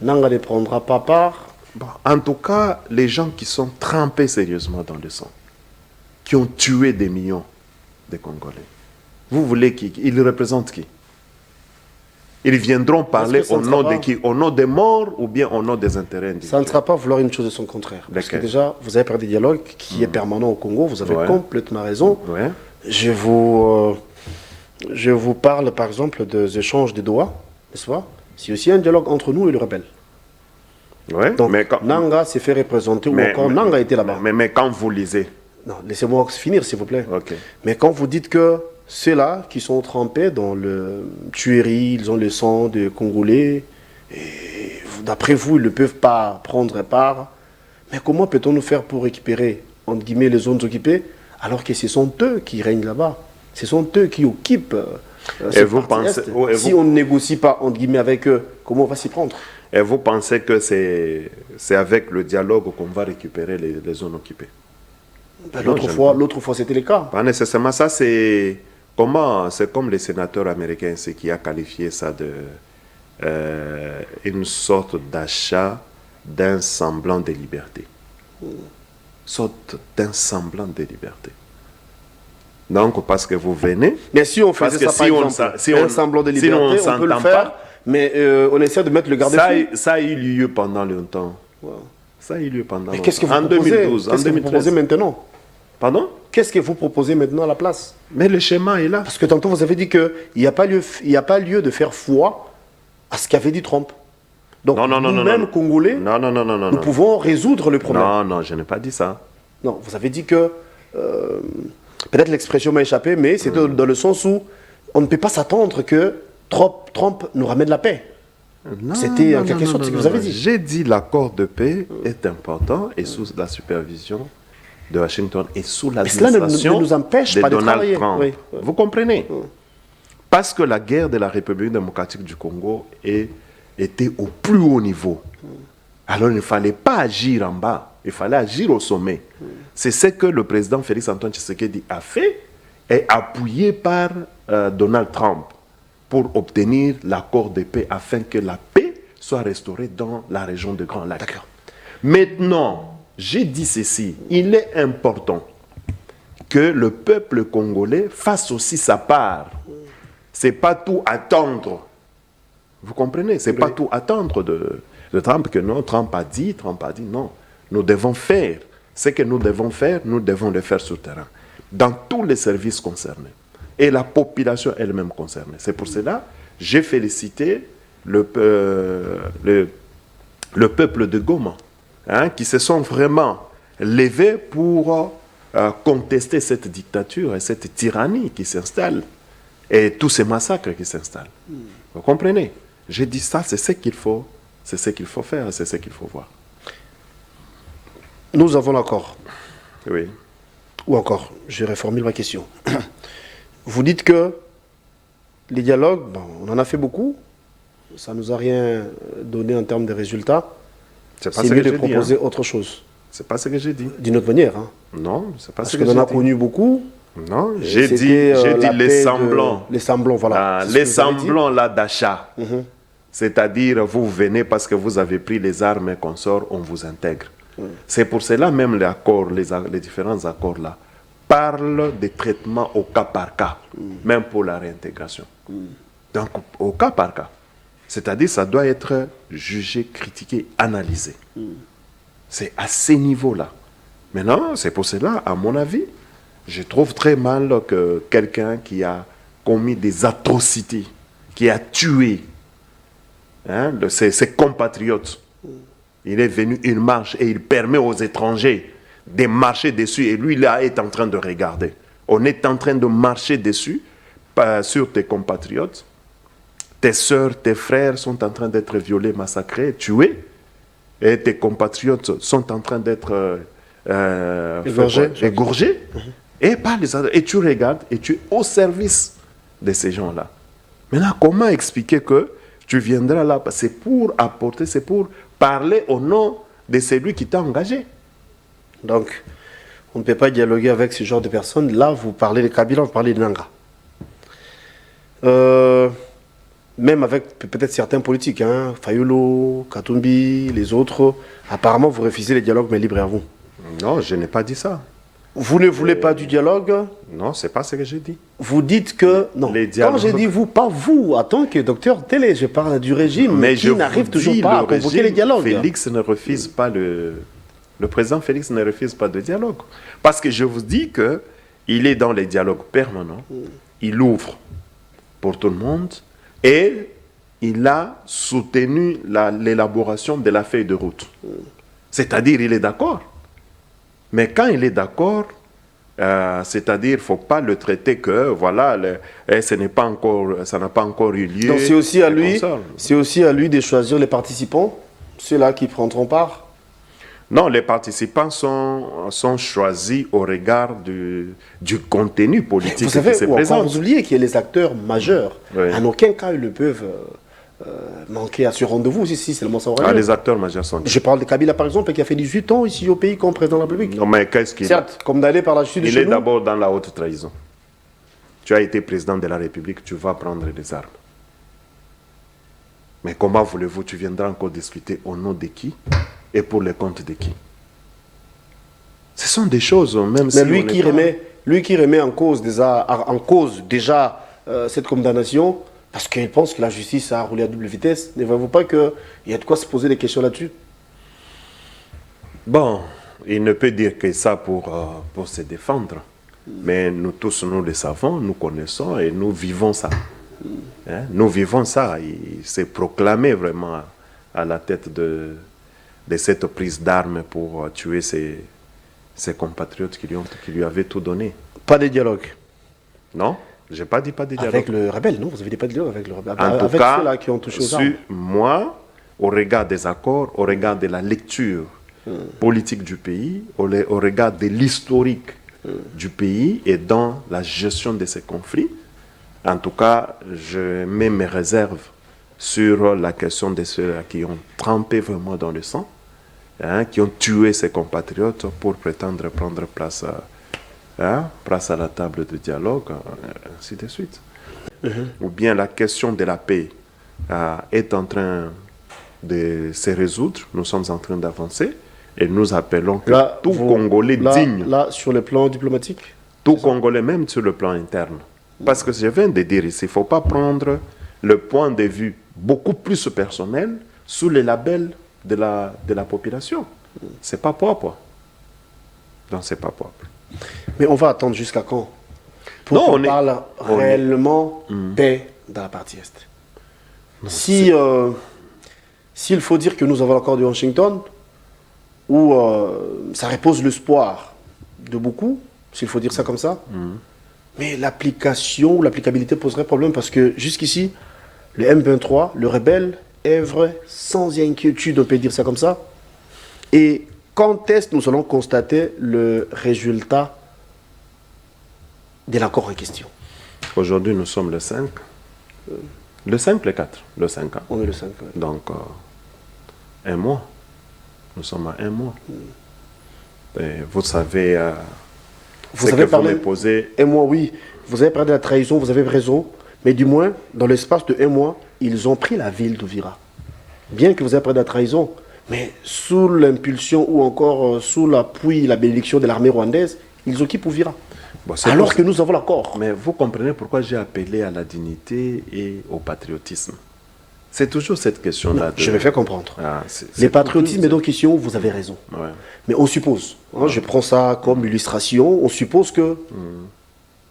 Nanga ne prendra pas part. Bon, en tout cas, les gens qui sont trempés sérieusement dans le sang, qui ont tué des millions de Congolais, vous voulez qu'ils représentent qui? Ils viendront parler au nom de qui? Au nom des morts ou bien au nom des intérêts individuels? Ça ne sera pas vouloir une chose de son contraire. Parce que déjà, vous avez parlé des dialogues qui est permanent au Congo, vous avez complètement raison. Ouais. Je vous parle par exemple des échanges de Doha, n'est-ce pas? C'est aussi un dialogue entre nous et le rebelle. Ouais, donc Nanga s'est fait représenter, ou encore Nanga était là-bas. Mais quand vous lisez... Non, laissez-moi finir s'il vous plaît. Okay. Mais quand vous dites que ceux-là qui sont trempés dans le tuerie, ils ont le sang de Congolais, et d'après vous, ils ne peuvent pas prendre part, mais comment peut-on nous faire pour récupérer, entre guillemets, les zones occupées, alors que ce sont eux qui règnent là-bas? Ce sont eux qui occupent et vous pensez, si on ne négocie pas, entre guillemets, avec eux, comment on va s'y prendre? Et vous pensez que c'est avec le dialogue qu'on va récupérer les zones occupées? L'autre fois, c'était le cas. Pas nécessairement. Ça, c'est comme les sénateurs américains, c'est qui a qualifié ça de une sorte d'achat d'un semblant de liberté. Sorte d'un semblant de liberté. Donc, parce que vous venez... Mais si on faisait ça, par exemple, un semblant de liberté, on peut le faire, mais on essaie de mettre le garde-fou. Ça a eu lieu pendant longtemps. Wow. Ça a eu lieu pendant longtemps. Qu'est-ce que vous proposez, 2012, qu'est-ce que vous proposez maintenant? Pardon? Qu'est-ce que vous proposez maintenant à la place? Mais le schéma est là. Parce que tantôt, vous avez dit qu'il n'y a pas lieu de faire foi à ce qu'avait dit Trump. Donc, nous-mêmes, Congolais, nous pouvons résoudre le problème. Non, je n'ai pas dit ça. Non, vous avez dit que... peut-être l'expression m'a échappé, mais c'est dans le sens où on ne peut pas s'attendre que Trump nous ramène la paix. C'était en quelque sorte ce que vous avez dit. J'ai dit l'accord de paix est important et sous la supervision de Washington et sous l'administration de Donald Trump. Oui. Vous comprenez? Parce que la guerre de la République démocratique du Congo était au plus haut niveau. Alors il ne fallait pas agir en bas, il fallait agir au sommet. C'est ce que le président Félix Antoine Tshisekedi a fait et appuyé par Donald Trump pour obtenir l'accord de paix afin que la paix soit restaurée dans la région de Grand Lac. D'accord. Maintenant, j'ai dit ceci, il est important que le peuple congolais fasse aussi sa part. Ce n'est pas tout attendre. Vous comprenez? Ce n'est pas tout attendre de Trump, que non, Trump a dit, non. Nous devons faire. Ce que nous devons faire, nous devons le faire sur le terrain. Dans tous les services concernés. Et la population elle-même concernée. C'est pour cela que j'ai félicité le peuple de Goma, qui se sont vraiment levés pour contester cette dictature et cette tyrannie qui s'installe. Et tous ces massacres qui s'installent. Vous comprenez? J'ai dit ça, c'est ce qu'il faut. C'est ce qu'il faut faire, c'est ce qu'il faut voir. Nous avons l'accord. Oui. Ou encore, je reformule ma question. Vous dites que les dialogues, on en a fait beaucoup. Ça ne nous a rien donné en termes de résultats. C'est mieux de proposer autre chose. C'est pas ce que j'ai dit. D'une autre manière. Non, c'est pas ce que j'ai dit. Parce qu'on en a connu beaucoup. Non, j'ai dit les semblants. Les semblants, voilà. Les semblants là d'achat. C'est-à-dire, vous venez parce que vous avez pris les armes et consorts, on vous intègre. C'est pour cela même les différents accords là parlent des traitements au cas par cas, même pour la réintégration. Donc, au cas par cas. C'est-à-dire, ça doit être jugé, critiqué, analysé. C'est à ces niveaux-là. Maintenant, c'est pour cela, à mon avis, je trouve très mal que quelqu'un qui a commis des atrocités, qui a tué ses compatriotes, il est venu une marche et il permet aux étrangers de marcher dessus et lui là est en train de regarder. On est en train de marcher dessus sur tes compatriotes. Tes sœurs, tes frères sont en train d'être violés, massacrés, tués. Et tes compatriotes sont en train d'être égorgés. Et tu regardes et tu es au service de ces gens-là. Maintenant, comment expliquer que tu viendras là? C'est pour apporter, c'est pour parler au nom de celui qui t'a engagé. Donc, on ne peut pas dialoguer avec ce genre de personnes. Là, vous parlez de Kabila, vous parlez de Nanga. Même avec peut-être certains politiques, Fayulu, Katumbi, les autres, apparemment vous refusez les dialogues, mais libre à vous. Non, je n'ai pas dit ça. Vous ne voulez pas du dialogue? Non, c'est pas ce que j'ai dit. Vous dites que... Non, quand j'ai dit vous, pas vous, en tant que docteur télé, je parle du régime, mais qui n'arrive toujours pas à convoquer les dialogues. Félix ne refuse pas le président Félix ne refuse pas de dialogue. Parce que je vous dis qu'il est dans les dialogues permanents, il ouvre pour tout le monde, et il a soutenu l'élaboration de la feuille de route. C'est-à-dire, il est d'accord. Mais quand il est d'accord, c'est-à-dire, il ne faut pas le traiter que, voilà, ça n'a pas encore eu lieu. Donc c'est aussi à lui de choisir les participants, ceux-là qui prendront part. Non, les participants sont choisis au regard du contenu politique qui se présente. Vous oubliez qu'il y a les acteurs majeurs. Oui. En aucun cas, ils ne peuvent manqué à ce rendez-vous, si seulement ça aurait lieu. Les acteurs majeurs sont... Je parle de Kabila, par exemple, qui a fait 18 ans ici au pays comme président de la République. Non, mais qu'est-ce qu'il... Certes, condamné par la justice de chez nous. Il est d'abord dans la haute trahison. Tu as été président de la République, tu vas prendre des armes. Mais comment voulez-vous, tu viendras encore discuter au nom de qui et pour le compte de qui? Ce sont des choses, même si... Mais lui qui remet en cause déjà cette condamnation, parce qu'il pense que la justice a roulé à double vitesse, ne voyez-vous pas qu'il y a de quoi se poser des questions là-dessus? Bon, il ne peut dire que ça pour se défendre. Mais nous tous, nous le savons, nous connaissons et nous vivons ça. Hein? Nous vivons ça. Il s'est proclamé vraiment à la tête de cette prise d'armes pour tuer ses compatriotes qui lui avaient tout donné. Pas de dialogue? Non, je n'ai pas dit pas de dialogue. Avec le rebelle, non? Vous avez dit pas de dialogue avec le rebelle? En tout cas, ceux-là qui ont touché aux armes. Moi, au regard des accords, au regard de la lecture politique du pays, au regard de l'historique du pays et dans la gestion de ces conflits. En tout cas, je mets mes réserves sur la question de ceux qui ont trempé vraiment dans le sang, hein, qui ont tué ses compatriotes pour prétendre prendre place à la table de dialogue, ainsi de suite. Ou bien la question de la paix est en train de se résoudre, nous sommes en train d'avancer, et nous appelons que tout Congolais digne... Là, sur le plan diplomatique? Tout Congolais, même sur le plan interne. Parce que je viens de dire ici, il ne faut pas prendre le point de vue beaucoup plus personnel sous le label de la population. Ce n'est pas propre. Donc, ce n'est pas propre. Mais on va attendre jusqu'à quand pour qu'on parle réellement paix dans la partie Est? S'il faut dire que nous avons l'accord de Washington, où ça repose l'espoir de beaucoup, s'il faut dire ça comme ça, mais l'applicabilité poserait problème parce que jusqu'ici, le M23, le rebelle, œuvre sans inquiétude, on peut dire ça comme ça. Et quand est-ce que nous allons constater le résultat de l'accord en question? Aujourd'hui, nous sommes le 5. Le 5, le 4, le 5 ans. On est le 5, ouais. Donc, un mois. Nous sommes à un mois. Et vous savez, vous avez parlé posé... Un mois, oui. Vous avez parlé de la trahison, vous avez raison. Mais du moins, dans l'espace de un mois, ils ont pris la ville d'Uvira. Bien que vous ayez parlé de la trahison, mais sous l'impulsion ou encore sous l'appui, la bénédiction de l'armée rwandaise, ils occupent Uvira. Bon, alors que nous avons l'accord. Mais vous comprenez pourquoi j'ai appelé à la dignité et au patriotisme. C'est toujours cette question-là. Je vais faire comprendre. Les patriotismes est donc question, vous avez raison. Ouais. Mais on suppose, je prends ça comme illustration, on suppose que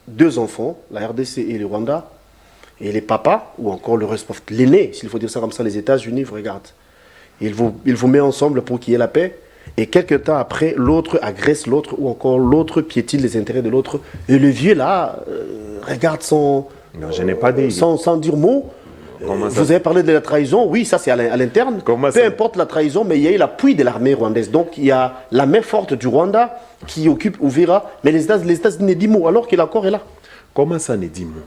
deux enfants, la RDC et le Rwanda, et les papas, ou encore le responsable, l'aîné, s'il faut dire ça comme ça, les États-Unis vous regardent. Il vous met ensemble pour qu'il y ait la paix, et quelques temps après, l'autre agresse l'autre, ou encore l'autre piétine les intérêts de l'autre. Et le vieux là, regarde sans dire mot. Vous avez parlé de la trahison, oui, ça c'est à l'interne. Peu importe la trahison, mais il y a eu l'appui de l'armée rwandaise. Donc il y a la main forte du Rwanda qui occupe Uvira, mais les États-Unis ne disent mot alors que l'accord est là. Comment ça ne dit mot?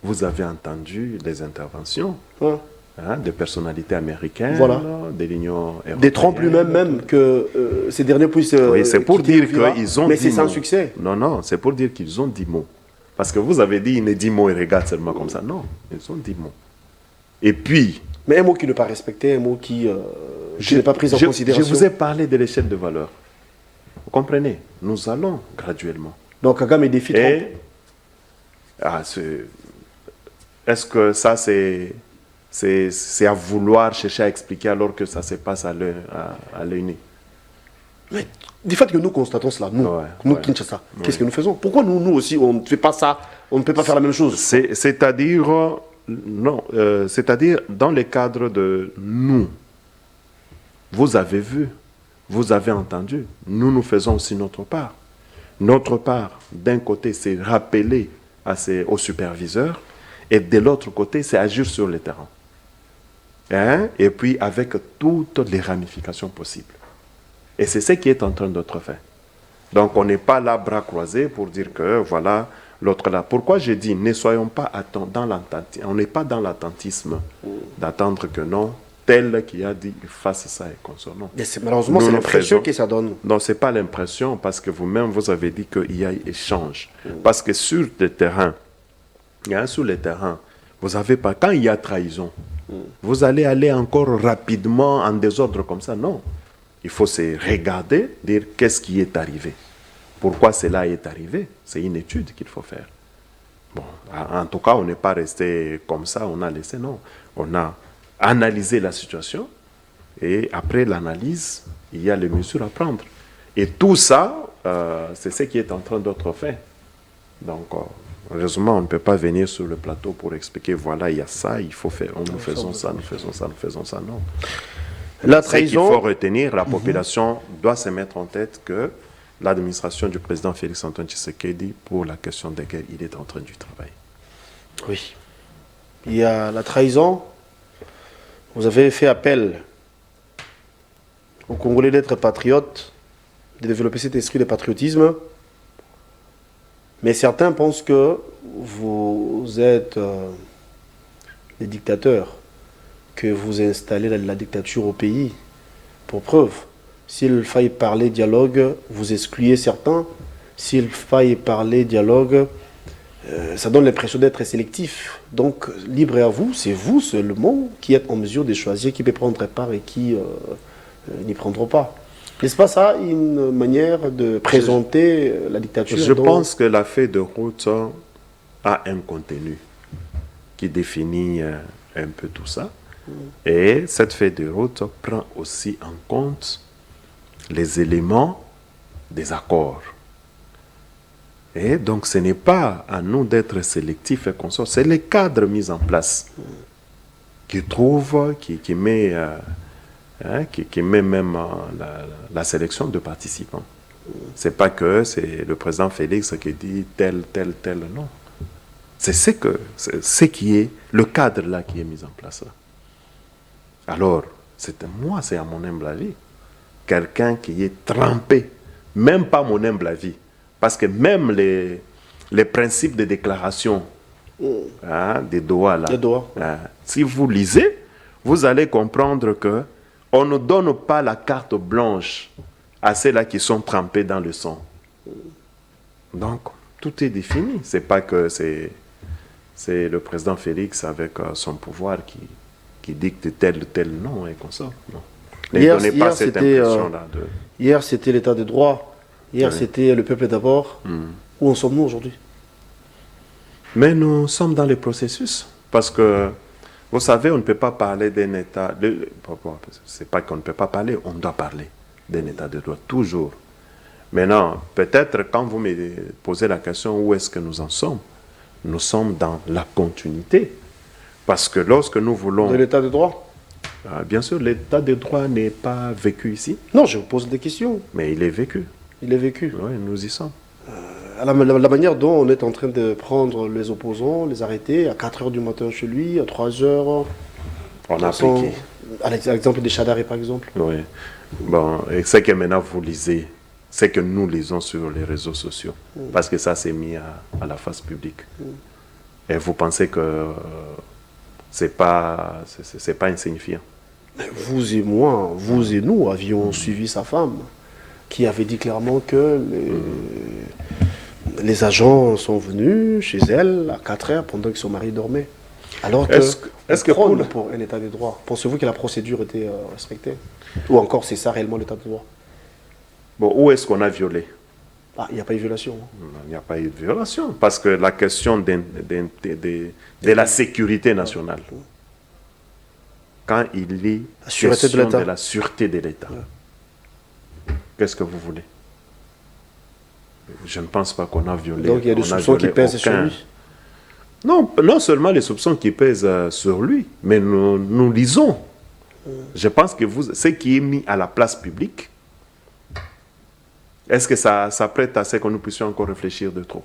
Vous avez entendu les interventions de personnalités américaines, de l'Union européenne. Des Trump lui-même, que ces derniers puissent... oui, c'est pour dire qu'ils ont dit mais c'est sans succès. Non, c'est pour dire qu'ils ont dit mot. Parce que vous avez dit, ils ne disent mot et regardent seulement comme ça. Non, ils ont dit mot. Et puis... Mais un mot qui n'est pas respecté, un mot qui n'est pas pris en considération. Je vous ai parlé de l'échelle de valeur. Vous comprenez? Nous allons graduellement. Donc Kagame défie Trump. Est-ce que ça, c'est à vouloir chercher à expliquer alors que ça se passe à l'œil? Mais du fait que nous constatons cela, nous Kinshasa, qu'est-ce que nous faisons? Pourquoi nous aussi, on ne fait pas ça? On ne peut pas faire la même chose? C'est-à-dire dans le cadre de nous. Vous avez vu, vous avez entendu, nous faisons aussi notre part. Notre part, d'un côté, c'est rappeler aux superviseurs, et de l'autre côté, c'est agir sur le terrain. Et puis avec toutes les ramifications possibles. Et c'est ce qui est en train d'être fait. Donc on n'est pas là bras croisés pour dire que voilà, l'autre là. Pourquoi je dis, ne soyons pas dans l'attentisme. On n'est pas dans l'attentisme d'attendre que non, tel qui a dit, il fasse ça et qu'on soit non. Malheureusement, c'est l'impression que ça donne. Non, ce n'est pas l'impression, parce que vous-même, vous avez dit qu'il y a échange. Parce que sur le terrain, sur le terrain, vous avez pas, quand il y a trahison, vous allez aller encore rapidement en désordre comme ça. Non. Il faut se regarder, dire qu'est-ce qui est arrivé. Pourquoi cela est arrivé? C'est une étude qu'il faut faire. Bon, en tout cas, on n'est pas resté comme ça, on a laissé, non. On a analysé la situation et après l'analyse, il y a les mesures à prendre. Et tout ça, c'est ce qui est en train d'être fait. Donc, heureusement, on ne peut pas venir sur le plateau pour expliquer, voilà, il y a ça, il faut faire, nous faisons ça, nous faisons ça, nous faisons ça, non. La trahison. Ce qu'il faut retenir, la population doit se mettre en tête que l'administration du président Félix-Antoine Tshisekedi, pour la question des guerres, il est en train du travail. Oui. Il y a la trahison. Vous avez fait appel aux Congolais d'être patriotes, de développer cet esprit de patriotisme. Mais certains pensent que vous êtes des dictateurs, que vous installez la dictature au pays. Pour preuve, s'il faille parler dialogue, vous excluez certains. S'il faille parler dialogue, ça donne l'impression d'être sélectif. Donc, libre à vous, c'est vous seulement qui êtes en mesure de choisir qui peut prendre part et qui n'y prendra pas. N'est-ce pas ça une manière de présenter la dictature? Je pense que la feuille de route a un contenu qui définit un peu tout ça. Et cette feuille de route prend aussi en compte les éléments des accords. Et donc, ce n'est pas à nous d'être sélectifs et consorts. C'est les cadres mis en place qui trouvent, qui met même la sélection de participants. C'est pas que c'est le président Félix qui dit tel, non. C'est ce qui est le cadre là qui est mis en place là. Alors, c'est à mon humble avis, quelqu'un qui est trempé, même pas mon humble avis, parce que même les principes de déclaration des Doha, là, si vous lisez, vous allez comprendre que on ne donne pas la carte blanche à ceux-là qui sont trempés dans le sang. Donc, tout est défini. C'est pas que c'est le président Félix avec son pouvoir qui dicte tel nom et comme ça. Non. Ne donnez pas cette impression-là. Hier, c'était l'état de droit. Hier, c'était le peuple d'abord. Où en sommes-nous aujourd'hui? Mais nous sommes dans le processus. Parce que, vous savez, on ne peut pas parler d'un état... C'est pas qu'on ne peut pas parler, on doit parler d'un état de droit, toujours. Maintenant, peut-être quand vous me posez la question où est-ce que nous en sommes dans la continuité. Parce que lorsque nous voulons... De l'état de droit? Bien sûr, l'état de droit n'est pas vécu ici. Non, je vous pose des questions. Mais il est vécu. Il est vécu. Oui, nous y sommes. La manière dont on est en train de prendre les opposants, les arrêter à 4 h du matin chez lui, à 3 h. On a appliqué. À l'exemple des Chadaré, par exemple. Oui. Bon, et ce que maintenant vous lisez, c'est que nous lisons sur les réseaux sociaux. Parce que ça s'est mis à la face publique. Et vous pensez que c'est pas insignifiant. Vous et moi, vous et nous avions suivi sa femme, qui avait dit clairement que les agents sont venus chez elle à 4 h pendant que son mari dormait. Alors que, est-ce que pour un état de droit, pensez-vous que la procédure était respectée? Ou encore c'est ça réellement l'état de droit? Bon, où est-ce qu'on a violé? Il n'y a pas eu de violation. Il n'y a pas eu de violation, parce que la question de la sécurité nationale, quand il est question de la sûreté de l'État, qu'est-ce que vous voulez? Je ne pense pas qu'on a violé. Donc il y a des soupçons qui pèsent sur lui? Non, non seulement les soupçons qui pèsent sur lui, mais nous lisons. Je pense que ce qui est mis à la place publique, est-ce que ça prête à ce que nous puissions encore réfléchir de trop?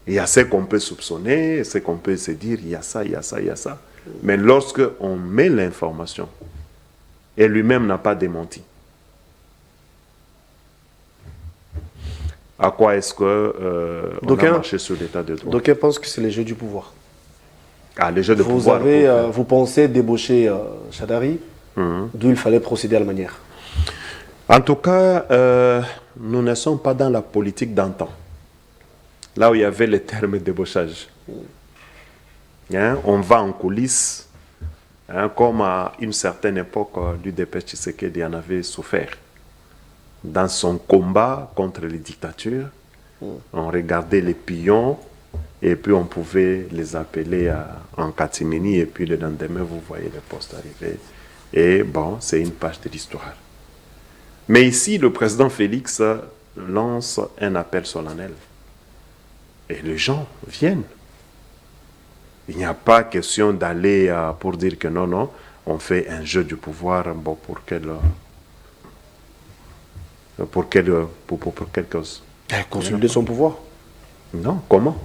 Il y a ce qu'on peut soupçonner, ce qu'on peut se dire, il y a ça, il y a ça, il y a ça. Mais lorsque on met l'information, et lui-même n'a pas démenti, à quoi est-ce qu'on a marché sur l'état de droit. Donc, elle pense que c'est le jeu du pouvoir. Ah, le jeu de pouvoir. Vous pensez débaucher Chadari, d'où il fallait procéder à la manière. En tout cas, nous ne sommes pas dans la politique d'antan. Là où il y avait le terme débauchage. Hein, on va en coulisses, hein, comme à une certaine époque, l'UDP Tshisekedi en avait souffert. Dans son combat contre les dictatures, on regardait les pions et puis on pouvait les appeler en catimini et puis le lendemain, vous voyez les postes arriver. Et bon, c'est une page de l'histoire. Mais ici, le président Félix lance un appel solennel. Et les gens viennent. Il n'y a pas question d'aller pour dire que non, on fait un jeu du pouvoir bon, pour quelle cause. Consolider son pouvoir. Non, comment?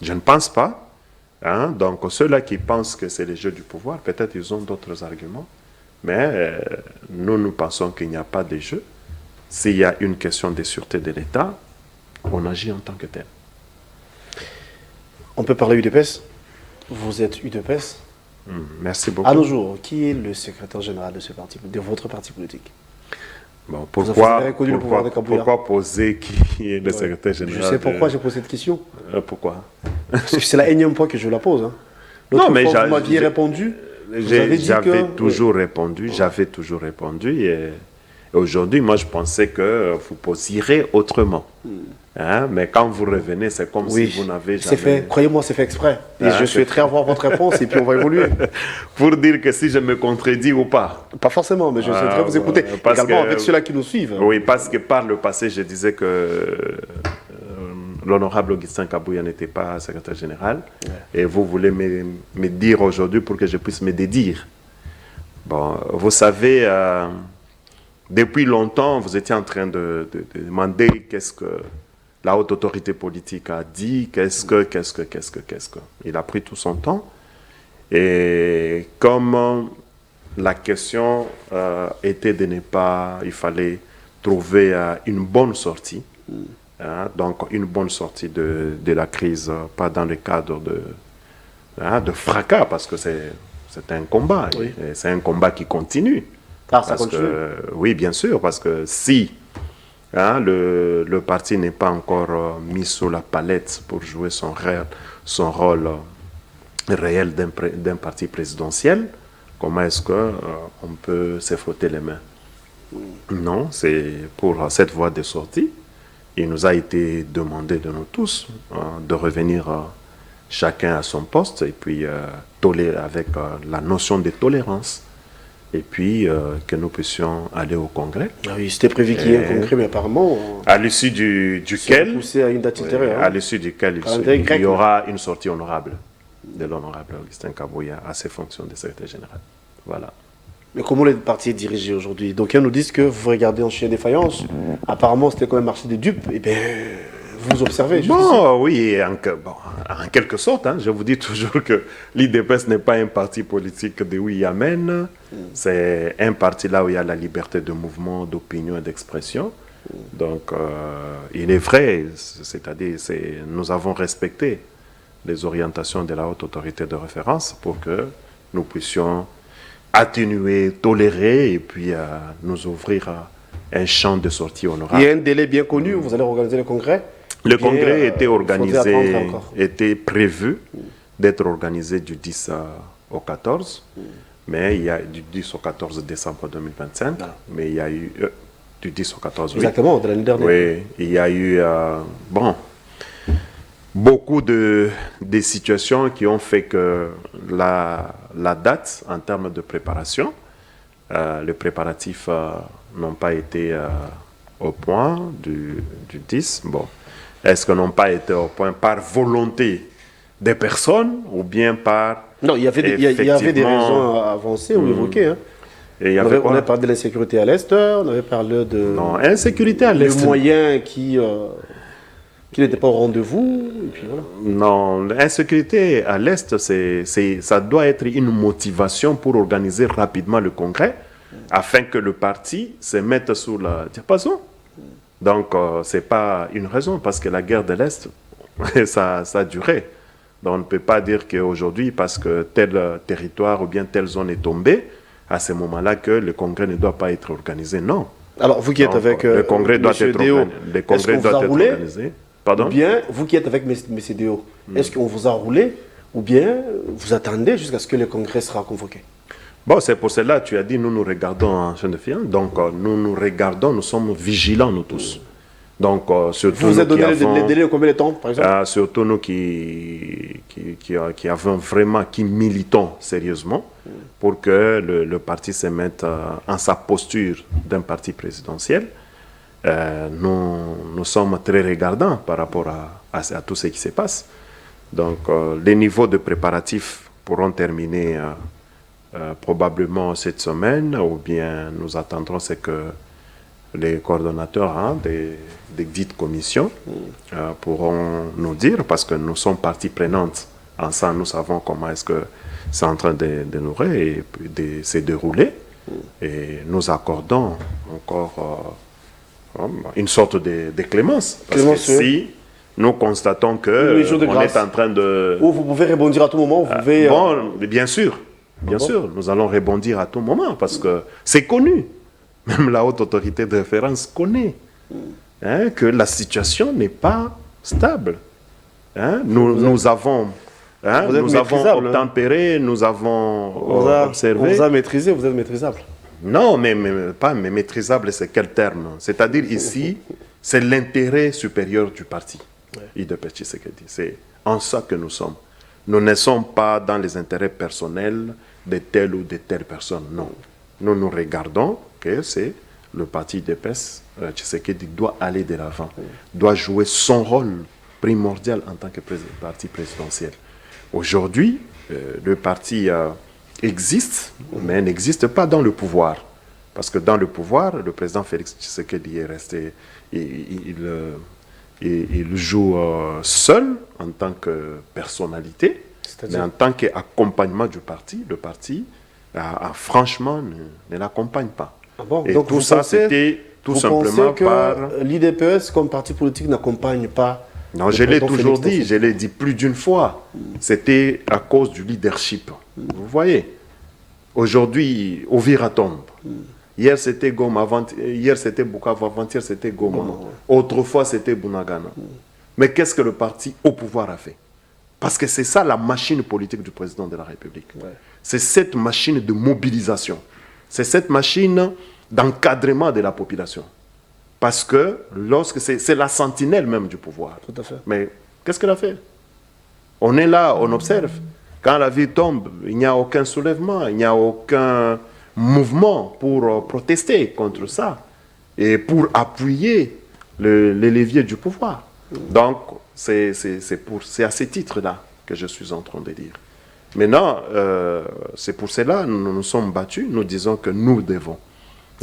Je ne pense pas. Hein? Donc ceux-là qui pensent que c'est le jeu du pouvoir, peut-être ils ont d'autres arguments. Mais nous pensons qu'il n'y a pas de jeu. S'il y a une question de sûreté de l'État, on agit en tant que tel. On peut parler UDPS. Vous êtes UDPS. Merci beaucoup. À nos jours, qui est le secrétaire général de ce parti, de votre parti politique? Bon, pourquoi poser qui est le secrétaire général? Je sais pourquoi j'ai posé cette question. Pourquoi? Parce que c'est la énième fois que je la pose. Hein. Non, mais vous m'aviez répondu. J'avais toujours répondu. Et aujourd'hui, moi, je pensais que vous posirez autrement. Hein? Mais quand vous revenez, c'est comme si vous n'avez jamais... C'est fait, croyez-moi, c'est fait exprès. Et je souhaiterais avoir votre réponse et puis on va évoluer. Pour dire que si je me contredis ou pas. Pas forcément, mais je souhaiterais vous écouter. Également avec ceux-là qui nous suivent. Oui, parce que par le passé, je disais que l'honorable Augustin Kabouya n'était pas secrétaire général. Et vous voulez me dire aujourd'hui pour que je puisse me dédire. Bon, vous savez... depuis longtemps, vous étiez en train de demander qu'est-ce que la haute autorité politique a dit, qu'est-ce que. Il a pris tout son temps. Et comme la question était de ne pas... Il fallait trouver une bonne sortie. Donc, une bonne sortie de la crise, pas dans le cadre de fracas, parce que c'est un combat. Oui. C'est un combat qui continue. Oui, bien sûr, parce que si le parti n'est pas encore mis sous la palette pour jouer son rôle réel d'un parti présidentiel, comment est-ce qu'on peut se frotter les mains? Non, c'est pour cette voie de sortie. Il nous a été demandé de nous tous de revenir chacun à son poste et puis avec la notion de tolérance. Et puis que nous puissions aller au Congrès. Ah oui, c'était prévu qu'il y ait un Congrès, mais apparemment... À l'issue duquel... poussé à une date ultérieure. À l'issue duquel il y aura une sortie honorable de l'honorable Augustin Kabouya à ses fonctions de secrétaire général. Voilà. Mais comment le parti est dirigé aujourd'hui? Donc, ils nous disent que vous regardez en chien défaillance. Apparemment, c'était quand même marché des dupes. Et bien, vous observez. Bon, oui, en quelque sorte. Hein, je vous dis toujours que l'IDPS n'est pas un parti politique de oui amen. C'est un parti là où il y a la liberté de mouvement, d'opinion et d'expression. Donc, il est vrai, c'est-à-dire nous avons respecté les orientations de la haute autorité de référence pour que nous puissions atténuer, tolérer et puis nous ouvrir un champ de sortie honorable. Il y a un délai bien connu où vous allez organiser le congrès? Le congrès était organisé, était prévu d'être organisé du 10 au 14, mais il y a du 10 au 14 décembre 2025, mais il y a eu du 10 au 14 exactement, de l'année dernière. Oui, il y a eu beaucoup de situations qui ont fait que la date en termes de préparation, les préparatifs n'ont pas été au point du 10. Bon. Est-ce qu'ils n'ont pas été au point par volonté des personnes ou bien par... Non, il y avait des raisons avancées ou évoquées. Hein. Et on a parlé de l'insécurité à l'Est, on avait parlé de... Non, insécurité à l'Est... Les moyens qui n'étaient pas au rendez-vous, et puis voilà. Non, l'insécurité à l'Est, ça doit être une motivation pour organiser rapidement le congrès, afin que le parti se mette sous la diapason. Donc, ce n'est pas une raison, parce que la guerre de l'Est, ça a duré. Donc, on ne peut pas dire qu'aujourd'hui, parce que tel territoire ou bien telle zone est tombée, à ce moment-là, que le Congrès ne doit pas être organisé. Non. Alors, vous qui êtes avec le Congrès doit être organisé. Pardon? Ou bien, vous qui êtes avec M. Déo, est-ce qu'on vous a roulé ou bien vous attendez jusqu'à ce que le Congrès sera convoqué? Bon, c'est pour cela, tu as dit, nous regardons en chaîne de fiance. Donc, nous regardons, nous sommes vigilants, nous tous. Donc, surtout vous êtes donné les délais de combien de temps, par exemple? Surtout nous qui avons vraiment, qui militons sérieusement pour que le parti se mette en sa posture d'un parti présidentiel. Nous sommes très regardants par rapport à tout ce qui se passe. Donc, les niveaux de préparatifs pourront terminer probablement cette semaine, ou bien nous attendrons c'est que les coordonnateurs des dites commissions pourront nous dire, parce que nous sommes partie prenante. En ça, nous savons comment est-ce que c'est en train de se dérouler. Et nous accordons encore une sorte de clémence. Parce que si nous constatons qu'on est en train de... Ou vous pouvez rebondir à tout moment. Vous pouvez, bon, bien sûr. Bien sûr, nous allons rebondir à tout moment, parce que c'est connu. Même la haute autorité de référence connaît que la situation n'est pas stable. Nous avons obtempéré, nous avons observé. On vous a maîtrisé, vous êtes maîtrisable. Non, mais pas maîtrisable, c'est quel terme? C'est-à-dire ici, c'est l'intérêt supérieur du parti. UDPS Tshisekedi. C'est en ça que nous sommes. Nous ne sommes pas dans les intérêts personnels de telle ou de telle personne, non. Nous regardons que c'est le parti UDPS Tshisekedi doit aller de l'avant, doit jouer son rôle primordial en tant que parti présidentiel. Aujourd'hui, le parti existe, mais n'existe pas dans le pouvoir. Parce que dans le pouvoir, le président Félix Tshisekedi est resté, il joue seul en tant que personnalité, mais en tant qu'accompagnement du parti, le parti, franchement, ne l'accompagne pas. Ah bon, et donc tout ça, c'était tout simplement par... l'IDPS, comme parti politique, n'accompagne pas... Non, je l'ai toujours dit, je l'ai dit plus d'une fois. C'était à cause du leadership. Vous voyez, aujourd'hui, Ovira tombe. Hier, c'était Goma, hier, c'était Bukavu, avant-hier, c'était Goma. Autrefois, c'était Bunagana. Mais qu'est-ce que le parti au pouvoir a fait? Parce que c'est ça la machine politique du président de la République. C'est cette machine de mobilisation. C'est cette machine d'encadrement de la population. Parce que lorsque c'est la sentinelle même du pouvoir. Tout à fait. Mais qu'est-ce qu'elle a fait? On est là, on observe. Quand la ville tombe, il n'y a aucun soulèvement, il n'y a aucun mouvement pour protester contre ça et pour appuyer les leviers du pouvoir. Donc, c'est à ce titre-là que je suis en train de dire. Maintenant, c'est pour cela que nous nous sommes battus. Nous disons que nous devons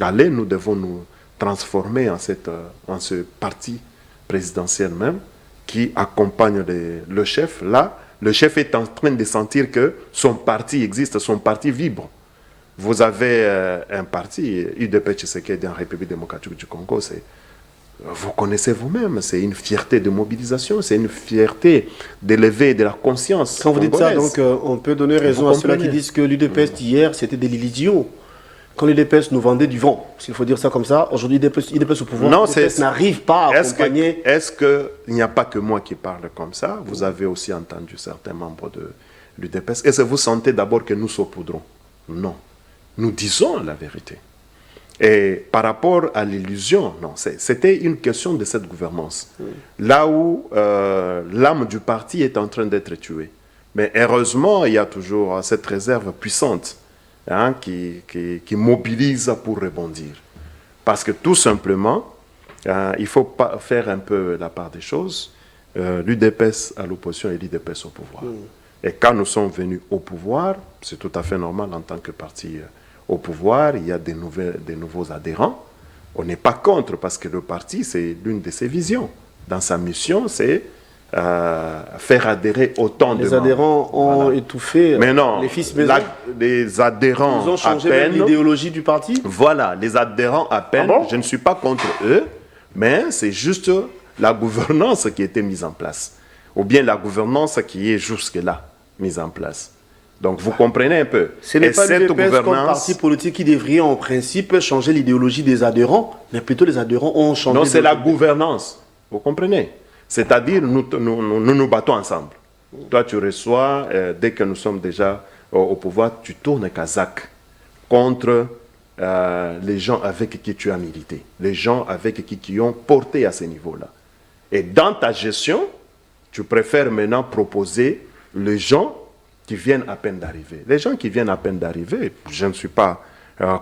aller, nous devons nous transformer en ce parti présidentiel même qui accompagne le chef. Là, le chef est en train de sentir que son parti existe, son parti vibre. Vous avez un parti, UDPS Tshisekedi en République démocratique du Congo, vous connaissez vous-même, c'est une fierté de mobilisation, c'est une fierté d'élever de la conscience. Quand vous dites ça, donc on peut donner raison à ceux qui disent que l'UDPS d'hier, c'était des l'illusion. Quand l'UDPS nous vendait du vent, s'il faut dire ça comme ça, aujourd'hui l'UDPS au pouvoir, l'UDPS n'arrive pas à accompagner... Est-ce qu'il n'y a pas que moi qui parle comme ça? Vous avez aussi entendu certains membres de l'UDPS. Est-ce que vous sentez d'abord que nous saupoudrons? Non. Nous disons la vérité. Et par rapport à l'illusion, non, c'était une question de cette gouvernance. Là où l'âme du parti est en train d'être tuée. Mais heureusement, il y a toujours cette réserve puissante qui mobilise pour rebondir. Parce que tout simplement, il faut pas faire un peu la part des choses. L'UDPS à l'opposition et l'UDPS au pouvoir. Et quand nous sommes venus au pouvoir, c'est tout à fait normal en tant que parti au pouvoir, il y a des nouveaux adhérents. On n'est pas contre parce que le parti, c'est l'une de ses visions. Dans sa mission, c'est faire adhérer autant de membres. Les adhérents ont étouffé les fils maison. Les adhérents ils ont changé l'idéologie du parti. Voilà, les adhérents à peine. Je ne suis pas contre eux. Mais c'est juste la gouvernance qui a été mise en place. Ou bien la gouvernance qui est jusque-là mise en place. Donc vous comprenez un peu. Ce n'est pas l'UDPS comme parti politique qui devrait en principe changer l'idéologie des adhérents, mais plutôt les adhérents ont changé. Non, c'est la gouvernance. Vous comprenez? C'est-à-dire nous battons ensemble. Toi tu reçois, dès que nous sommes déjà au pouvoir, tu tournes Kazakh contre les gens avec qui tu as milité, les gens avec qui ont porté à ce niveau-là. Et dans ta gestion, tu préfères maintenant proposer les gens qui viennent à peine d'arriver. Les gens qui viennent à peine d'arriver, je ne suis pas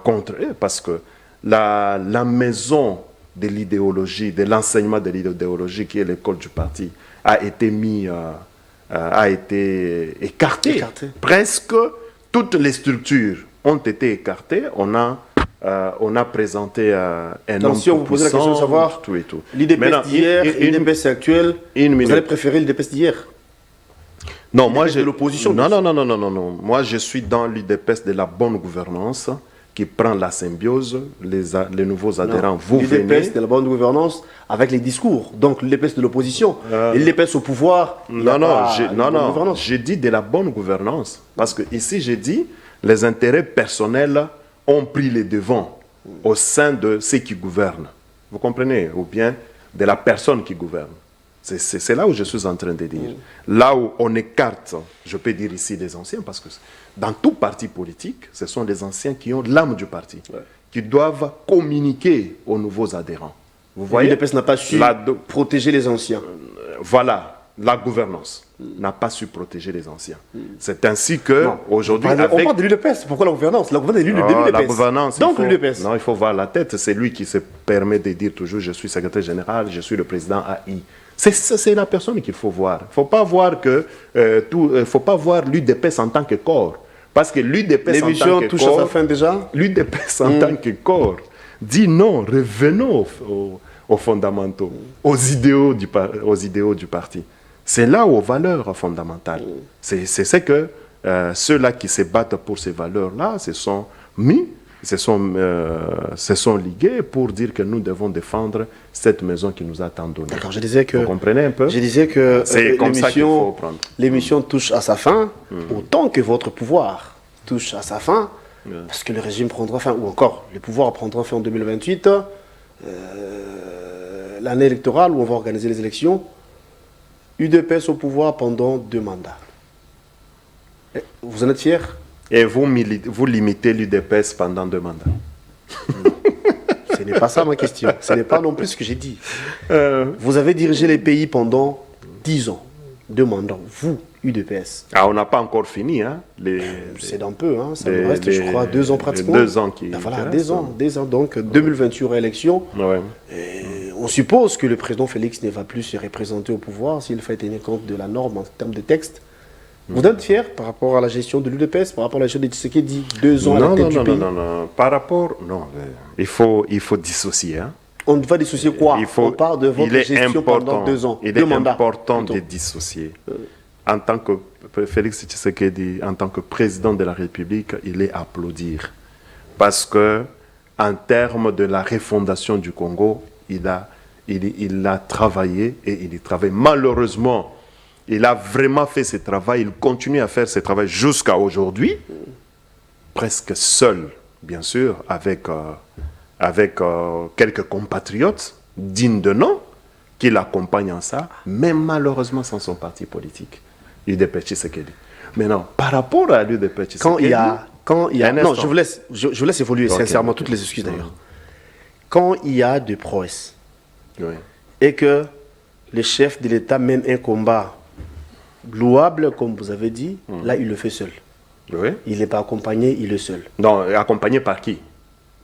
contre eux, parce que la maison de l'idéologie, de l'enseignement de l'idéologie, qui est l'école du parti, a été écartée. Presque toutes les structures ont été écartées. On a présenté un homme si on vous posait la question de savoir, tout et tout. L'IDPS d'hier et l'IDPS actuel, vous allez préférer l'IDPS d'hier? Non, moi j'ai l'opposition. Non. Moi, je suis dans l'UDPS de la bonne gouvernance qui prend la symbiose, les nouveaux adhérents. L'UDPS de la bonne gouvernance avec les discours. Donc l'UDPS de l'opposition. Et l'UDPS au pouvoir. Non. J'ai dit de la bonne gouvernance. Parce que ici, j'ai dit les intérêts personnels ont pris les devants au sein de ceux qui gouvernent. Vous comprenez? Ou bien de la personne qui gouverne. C'est là où je suis en train de dire. Là où on écarte, je peux dire ici les anciens, parce que dans tout parti politique, ce sont les anciens qui ont l'âme du parti, qui doivent communiquer aux nouveaux adhérents. Vous voyez? L'UDPS n'a pas su protéger les anciens. Voilà, la gouvernance n'a pas su protéger les anciens. C'est ainsi que, aujourd'hui... On parle de l'UDPS, pourquoi la gouvernance? La gouvernance est de l'UDPS. La gouvernance, donc l'UDPS. Non, il faut voir la tête. C'est lui qui se permet de dire toujours « je suis secrétaire général, je suis le président AI ». C'est la personne qu'il faut voir. Il ne faut pas voir faut pas voir l'UDPS en tant que corps. Parce que l'UDPS en tant que touche corps, à sa fin déjà. L'UDPS en tant que corps dit non, revenons aux fondamentaux, aux idéaux du parti. C'est là aux valeurs fondamentales. C'est ce que ceux-là qui se battent pour ces valeurs-là se sont ligués pour dire que nous devons défendre cette maison qui nous a tant donné. D'accord, je disais que... Vous comprenez un peu? Je disais que c'est comme ça qu'il faut prendre. L'émission touche à sa fin, autant que votre pouvoir touche à sa fin, parce que le régime prendra fin, ou encore, le pouvoir prendra fin en 2028, l'année électorale où on va organiser les élections, UDPS au pouvoir pendant 2 mandats. Vous en êtes fiers? Et vous limitez l'UDPS pendant 2 mandats. Ce n'est pas ça ma question. Ce n'est pas non plus ce que j'ai dit. Vous avez dirigé les pays pendant 10 ans. 2 mandats. Vous, UDPS. Ah, on n'a pas encore fini. Hein, c'est d'un peu. Hein, ça nous reste, je crois, 2 ans pratiquement. 2 ans qui... Voilà, 2 ans. Donc, 2028 réélection. Ouais. On suppose que le président Félix ne va plus se représenter au pouvoir s'il fait tenir compte de la norme en termes de texte. Vous êtes fier par rapport à la gestion de l'UDPS, par rapport à la gestion de Tshisekedi, 2 ans à la tête du pays? Non. Par rapport... Non, il faut dissocier. Hein. On va dissocier quoi? On parle de votre gestion pendant 2 ans. Il est important de dissocier. En tant que Félix Tshisekedi, en tant que président de la République, il est à applaudir. Parce que, en termes de la refondation du Congo, il a travaillé et il y travaille. Malheureusement, il a vraiment fait ce travail, il continue à faire ce travail jusqu'à aujourd'hui, presque seul, bien sûr, avec quelques compatriotes dignes de nom qui l'accompagnent en ça, mais malheureusement sans son parti politique, l'UDPS Tshisekedi. Maintenant, par rapport à l'UDPS Tshisekedi... Non, je vous laisse évoluer, sincèrement, toutes les excuses d'ailleurs. Quand il y a des prouesses et que le chef de l'État mène un combat louable, comme vous avez dit, là, il le fait seul. Oui. Il n'est pas accompagné, il est seul. Non, accompagné par qui?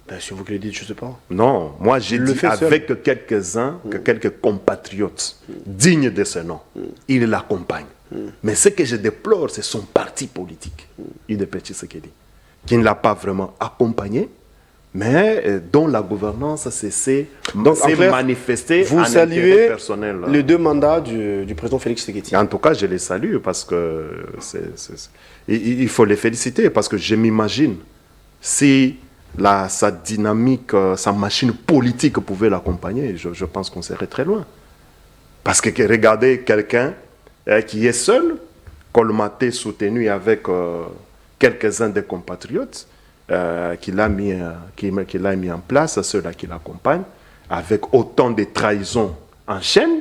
C'est vous qui le dites, je ne sais pas. Non, moi j'ai dit avec quelques-uns, quelques compatriotes dignes de ce nom, il l'accompagne. Mais ce que je déplore, c'est son parti politique, UDPS Tshisekedi, qui ne l'a pas vraiment accompagné, mais dont la gouvernance s'est manifestée vous saluez personnel. Les 2 mandats du président Félix Tshisekedi. En tout cas, je les salue parce que il faut les féliciter, parce que je m'imagine si sa dynamique, sa machine politique pouvait l'accompagner, je pense qu'on serait très loin. Parce que regardez quelqu'un qui est seul, colmaté, soutenu avec quelques-uns des compatriotes qu'il a mis en place, ceux-là qui l'accompagnent, avec autant de trahisons en chaîne.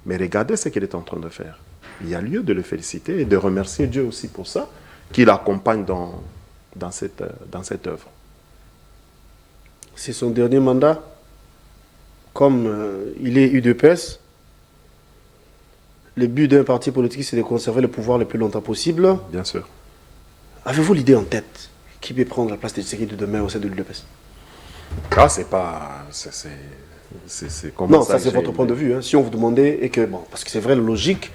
Mais regardez ce qu'il est en train de faire. Il y a lieu de le féliciter et de remercier Dieu aussi pour ça, qui l'accompagne dans cette œuvre. C'est son dernier mandat. Comme il est UDPS, le but d'un parti politique, c'est de conserver le pouvoir le plus longtemps possible. Bien sûr. Avez-vous l'idée en tête qui peut prendre la place de Tshisekedi de demain au sein de l'UDPS? Ah, c'est pas... C'est non, ça c'est votre point de vue. Hein. Si on vous demandait, et que, bon, parce que c'est vrai, la logique,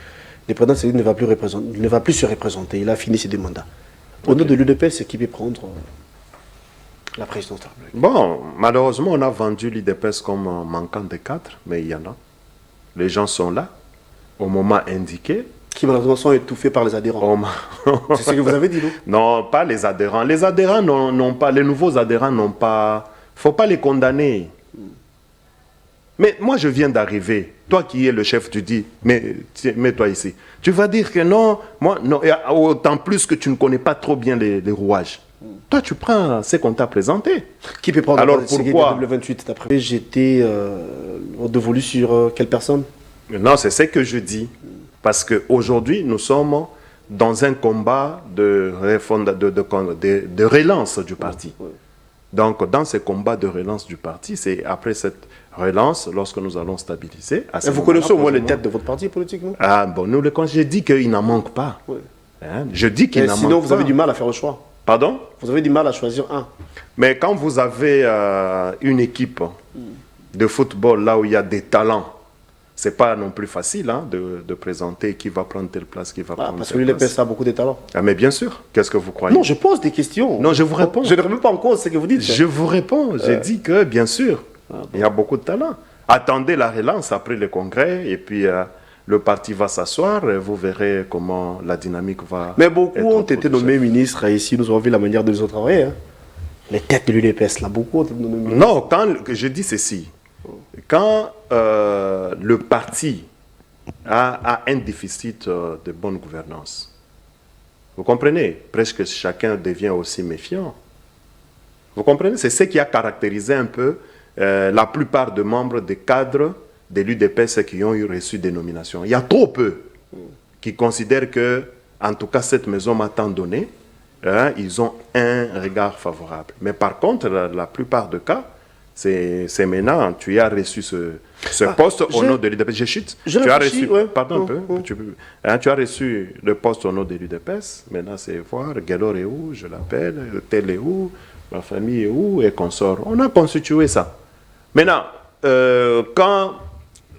le président Tshisekedi ne va plus se représenter. Il a fini ses deux mandats. Au nom de l'UDPS, c'est qui peut prendre la présidence de la République? Bon, malheureusement, on a vendu l'UDPS comme manquant de cadres, mais il y en a. Les gens sont là, au moment indiqué. Qui malheureusement sont étouffés par les adhérents. C'est ce que vous avez dit, non? Non, pas les adhérents. Les adhérents n'ont pas, les nouveaux adhérents n'ont pas... Il ne faut pas les condamner. Mais moi, je viens d'arriver. Toi qui es le chef, tu dis, mets-toi ici. Tu vas dire que non, moi, non, autant plus que tu ne connais pas trop bien les rouages. Toi, tu prends ce qu'on t'a présenté. Qui peut prendre alors pourquoi le 28 d'après? J'étais dévolu sur quelle personne? Non, c'est ce que je dis. Parce qu'aujourd'hui, nous sommes dans un combat de relance du parti. Oui. Donc, dans ce combat de relance du parti, c'est après cette relance, lorsque nous allons stabiliser... Vous connaissez au moins les têtes de votre parti politique, non? Ah, bon, nous, j'ai dit qu'il n'en manque pas. Oui. Hein? Je dis qu'il n'en manque pas. Sinon, vous avez du mal à faire le choix. Pardon? Vous avez du mal à choisir un. Mais quand vous avez une équipe de football, là où il y a des talents, c'est pas non plus facile hein, de présenter qui va prendre telle place, qui va prendre parce telle que place. l'UDPS a beaucoup de talents. Ah, mais bien sûr. Qu'est-ce que vous croyez? Non, je pose des questions. Non, je vous réponds. Je ne remets pas en cause ce que vous dites. Je vous réponds. J'ai dit que, bien sûr, il y a beaucoup de talents. Attendez la relance après le congrès et puis le parti va s'asseoir et vous verrez comment la dynamique va... Mais beaucoup ont été nommés ministres ici. Nous avons vu la manière de les travailler. Hein. Les têtes de l'UDPS, là, beaucoup ont été nommés ministres. Non, quand je dis ceci, quand le parti a un déficit de bonne gouvernance. Vous comprenez? Presque chacun devient aussi méfiant. Vous comprenez? C'est ce qui a caractérisé un peu la plupart des membres des cadres de l'UDPS qui ont reçu des nominations. Il y a trop peu qui considèrent que, en tout cas, cette maison m'a tant donné, ils ont un regard favorable. Mais par contre, la plupart des cas, c'est maintenant, tu as reçu ce poste au nom de l'UDPS. Je chute. Tu as reçu, pardon un peu. Tu as reçu le poste au nom de l'UDPS. Maintenant, c'est voir, Guélor est où, je l'appelle, tel est où, ma famille est où, et qu'on sort. On a constitué ça. Maintenant, quand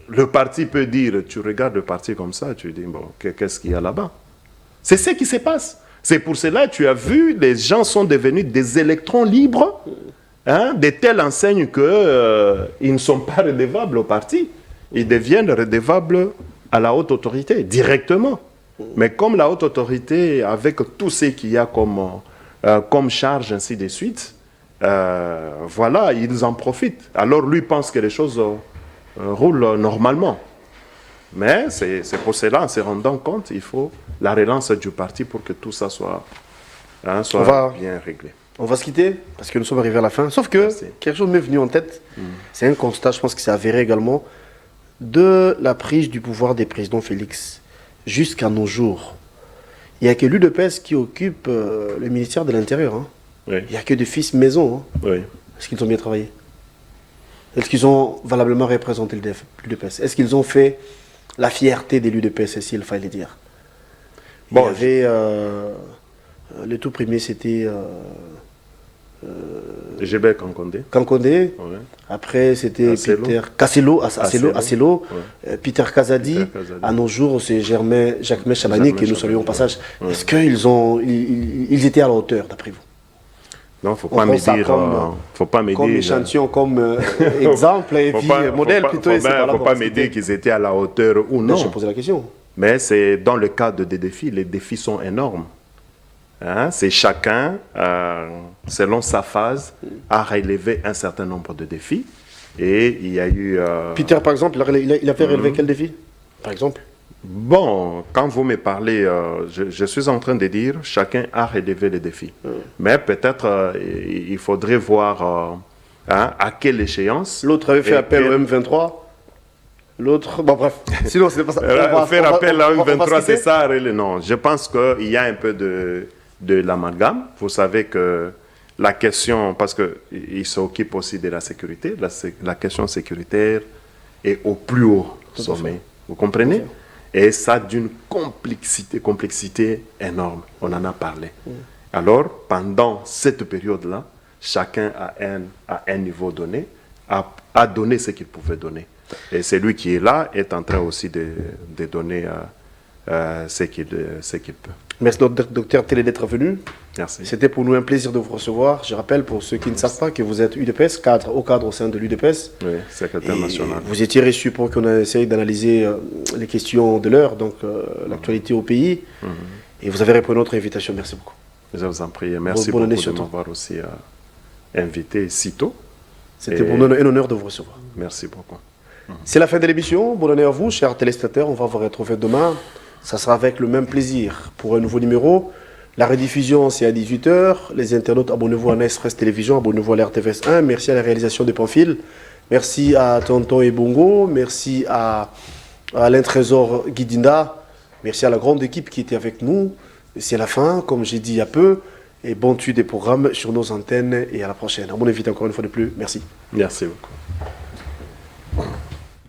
le parti peut dire, tu regardes le parti comme ça, tu dis, bon, qu'est-ce qu'il y a là-bas? C'est ce qui se passe. C'est pour cela que tu as vu, les gens sont devenus des électrons libres. Hein, de telle enseigne qu'ils ne sont pas redevables au parti. Ils deviennent redevables à la haute autorité, directement. Mais comme la haute autorité, avec tout ce qu'il y a comme charge, ainsi de suite, voilà, ils en profitent. Alors lui pense que les choses roulent normalement. Mais c'est pour cela, en se rendant compte, il faut la relance du parti pour que tout ça soit bien réglé. On va se quitter parce que nous sommes arrivés à la fin. Sauf que quelque chose m'est venu en tête. C'est un constat, je pense que c'est avéré également, de la prise du pouvoir des présidents Félix jusqu'à nos jours. Il n'y a que l'UDPS qui occupe le ministère de l'Intérieur. Hein. Oui. Il n'y a que des fils maison. Hein. Oui. Est-ce qu'ils ont bien travaillé? Est-ce qu'ils ont valablement représenté l'UDPS? Est-ce qu'ils ont fait la fierté de l'UDPS, s'il fallait dire? Bon, il y avait... le tout premier, c'était... Gilbert Kankondé. Kankondé. Ouais. Après, c'était Peter Casselo, Peter Kazadi. À nos jours, c'est Jacques Chabani que nous saluons au passage. Ouais. Est-ce qu'ils étaient à la hauteur, d'après vous? Non, faut pas me dire. Comme échantillon, comme exemple, et puis modèle plutôt. Il ne faut pas me dire qu'ils étaient à la hauteur ou non. Je posais la question. Mais c'est dans le cadre des défis. Les défis sont énormes. Hein, c'est chacun, selon sa phase, a relevé un certain nombre de défis. Et il y a eu... Peter, par exemple, il a fait relever quel défi, par exemple? Bon, quand vous me parlez, je suis en train de dire chacun a relevé les défis. Mais peut-être il faudrait voir à quelle échéance. L'autre avait fait appel au M23. L'autre, bon bref, sinon c'est pas ça. Faire appel à M23, c'est ça? Non, je pense qu'il y a un peu de l'amalgame. Vous savez que la question, parce qu'il s'occupe aussi de la sécurité, la question sécuritaire est au plus haut sommet. Vous comprenez? Et ça d'une complexité énorme. On en a parlé. Alors, pendant cette période-là, chacun à un niveau donné a donné ce qu'il pouvait donner. Et celui qui est là est en train aussi de donner ce qu'il peut. Merci docteur Télé d'être venu. Merci. C'était pour nous un plaisir de vous recevoir. Je rappelle pour ceux qui ne savent pas que vous êtes UDPS, haut cadre au sein de l'UDPS. Oui, secrétaire national. Vous étiez reçu pour qu'on essaye d'analyser les questions de l'heure, donc l'actualité au pays. Et vous avez répondu à notre invitation. Merci beaucoup. Je vous en prie. Merci beaucoup de m'avoir aussi invité si tôt. C'était pour nous un honneur de vous recevoir. Merci beaucoup. C'est la fin de l'émission. Bonne année à vous, chers téléspectateurs. On va vous retrouver demain. Ça sera avec le même plaisir pour un nouveau numéro. La rediffusion, c'est à 18h. Les internautes, abonnez-vous à Express Télévision, abonnez-vous à l'RTVS 1. Merci à la réalisation de Pamphile. Merci à Tonton et Bongo. Merci à Alain Trésor Guidinda. Merci à la grande équipe qui était avec nous. C'est la fin, comme j'ai dit il y a peu. Et bon tu des programmes sur nos antennes. Et à la prochaine. À mon invité encore une fois de plus. Merci. Merci beaucoup.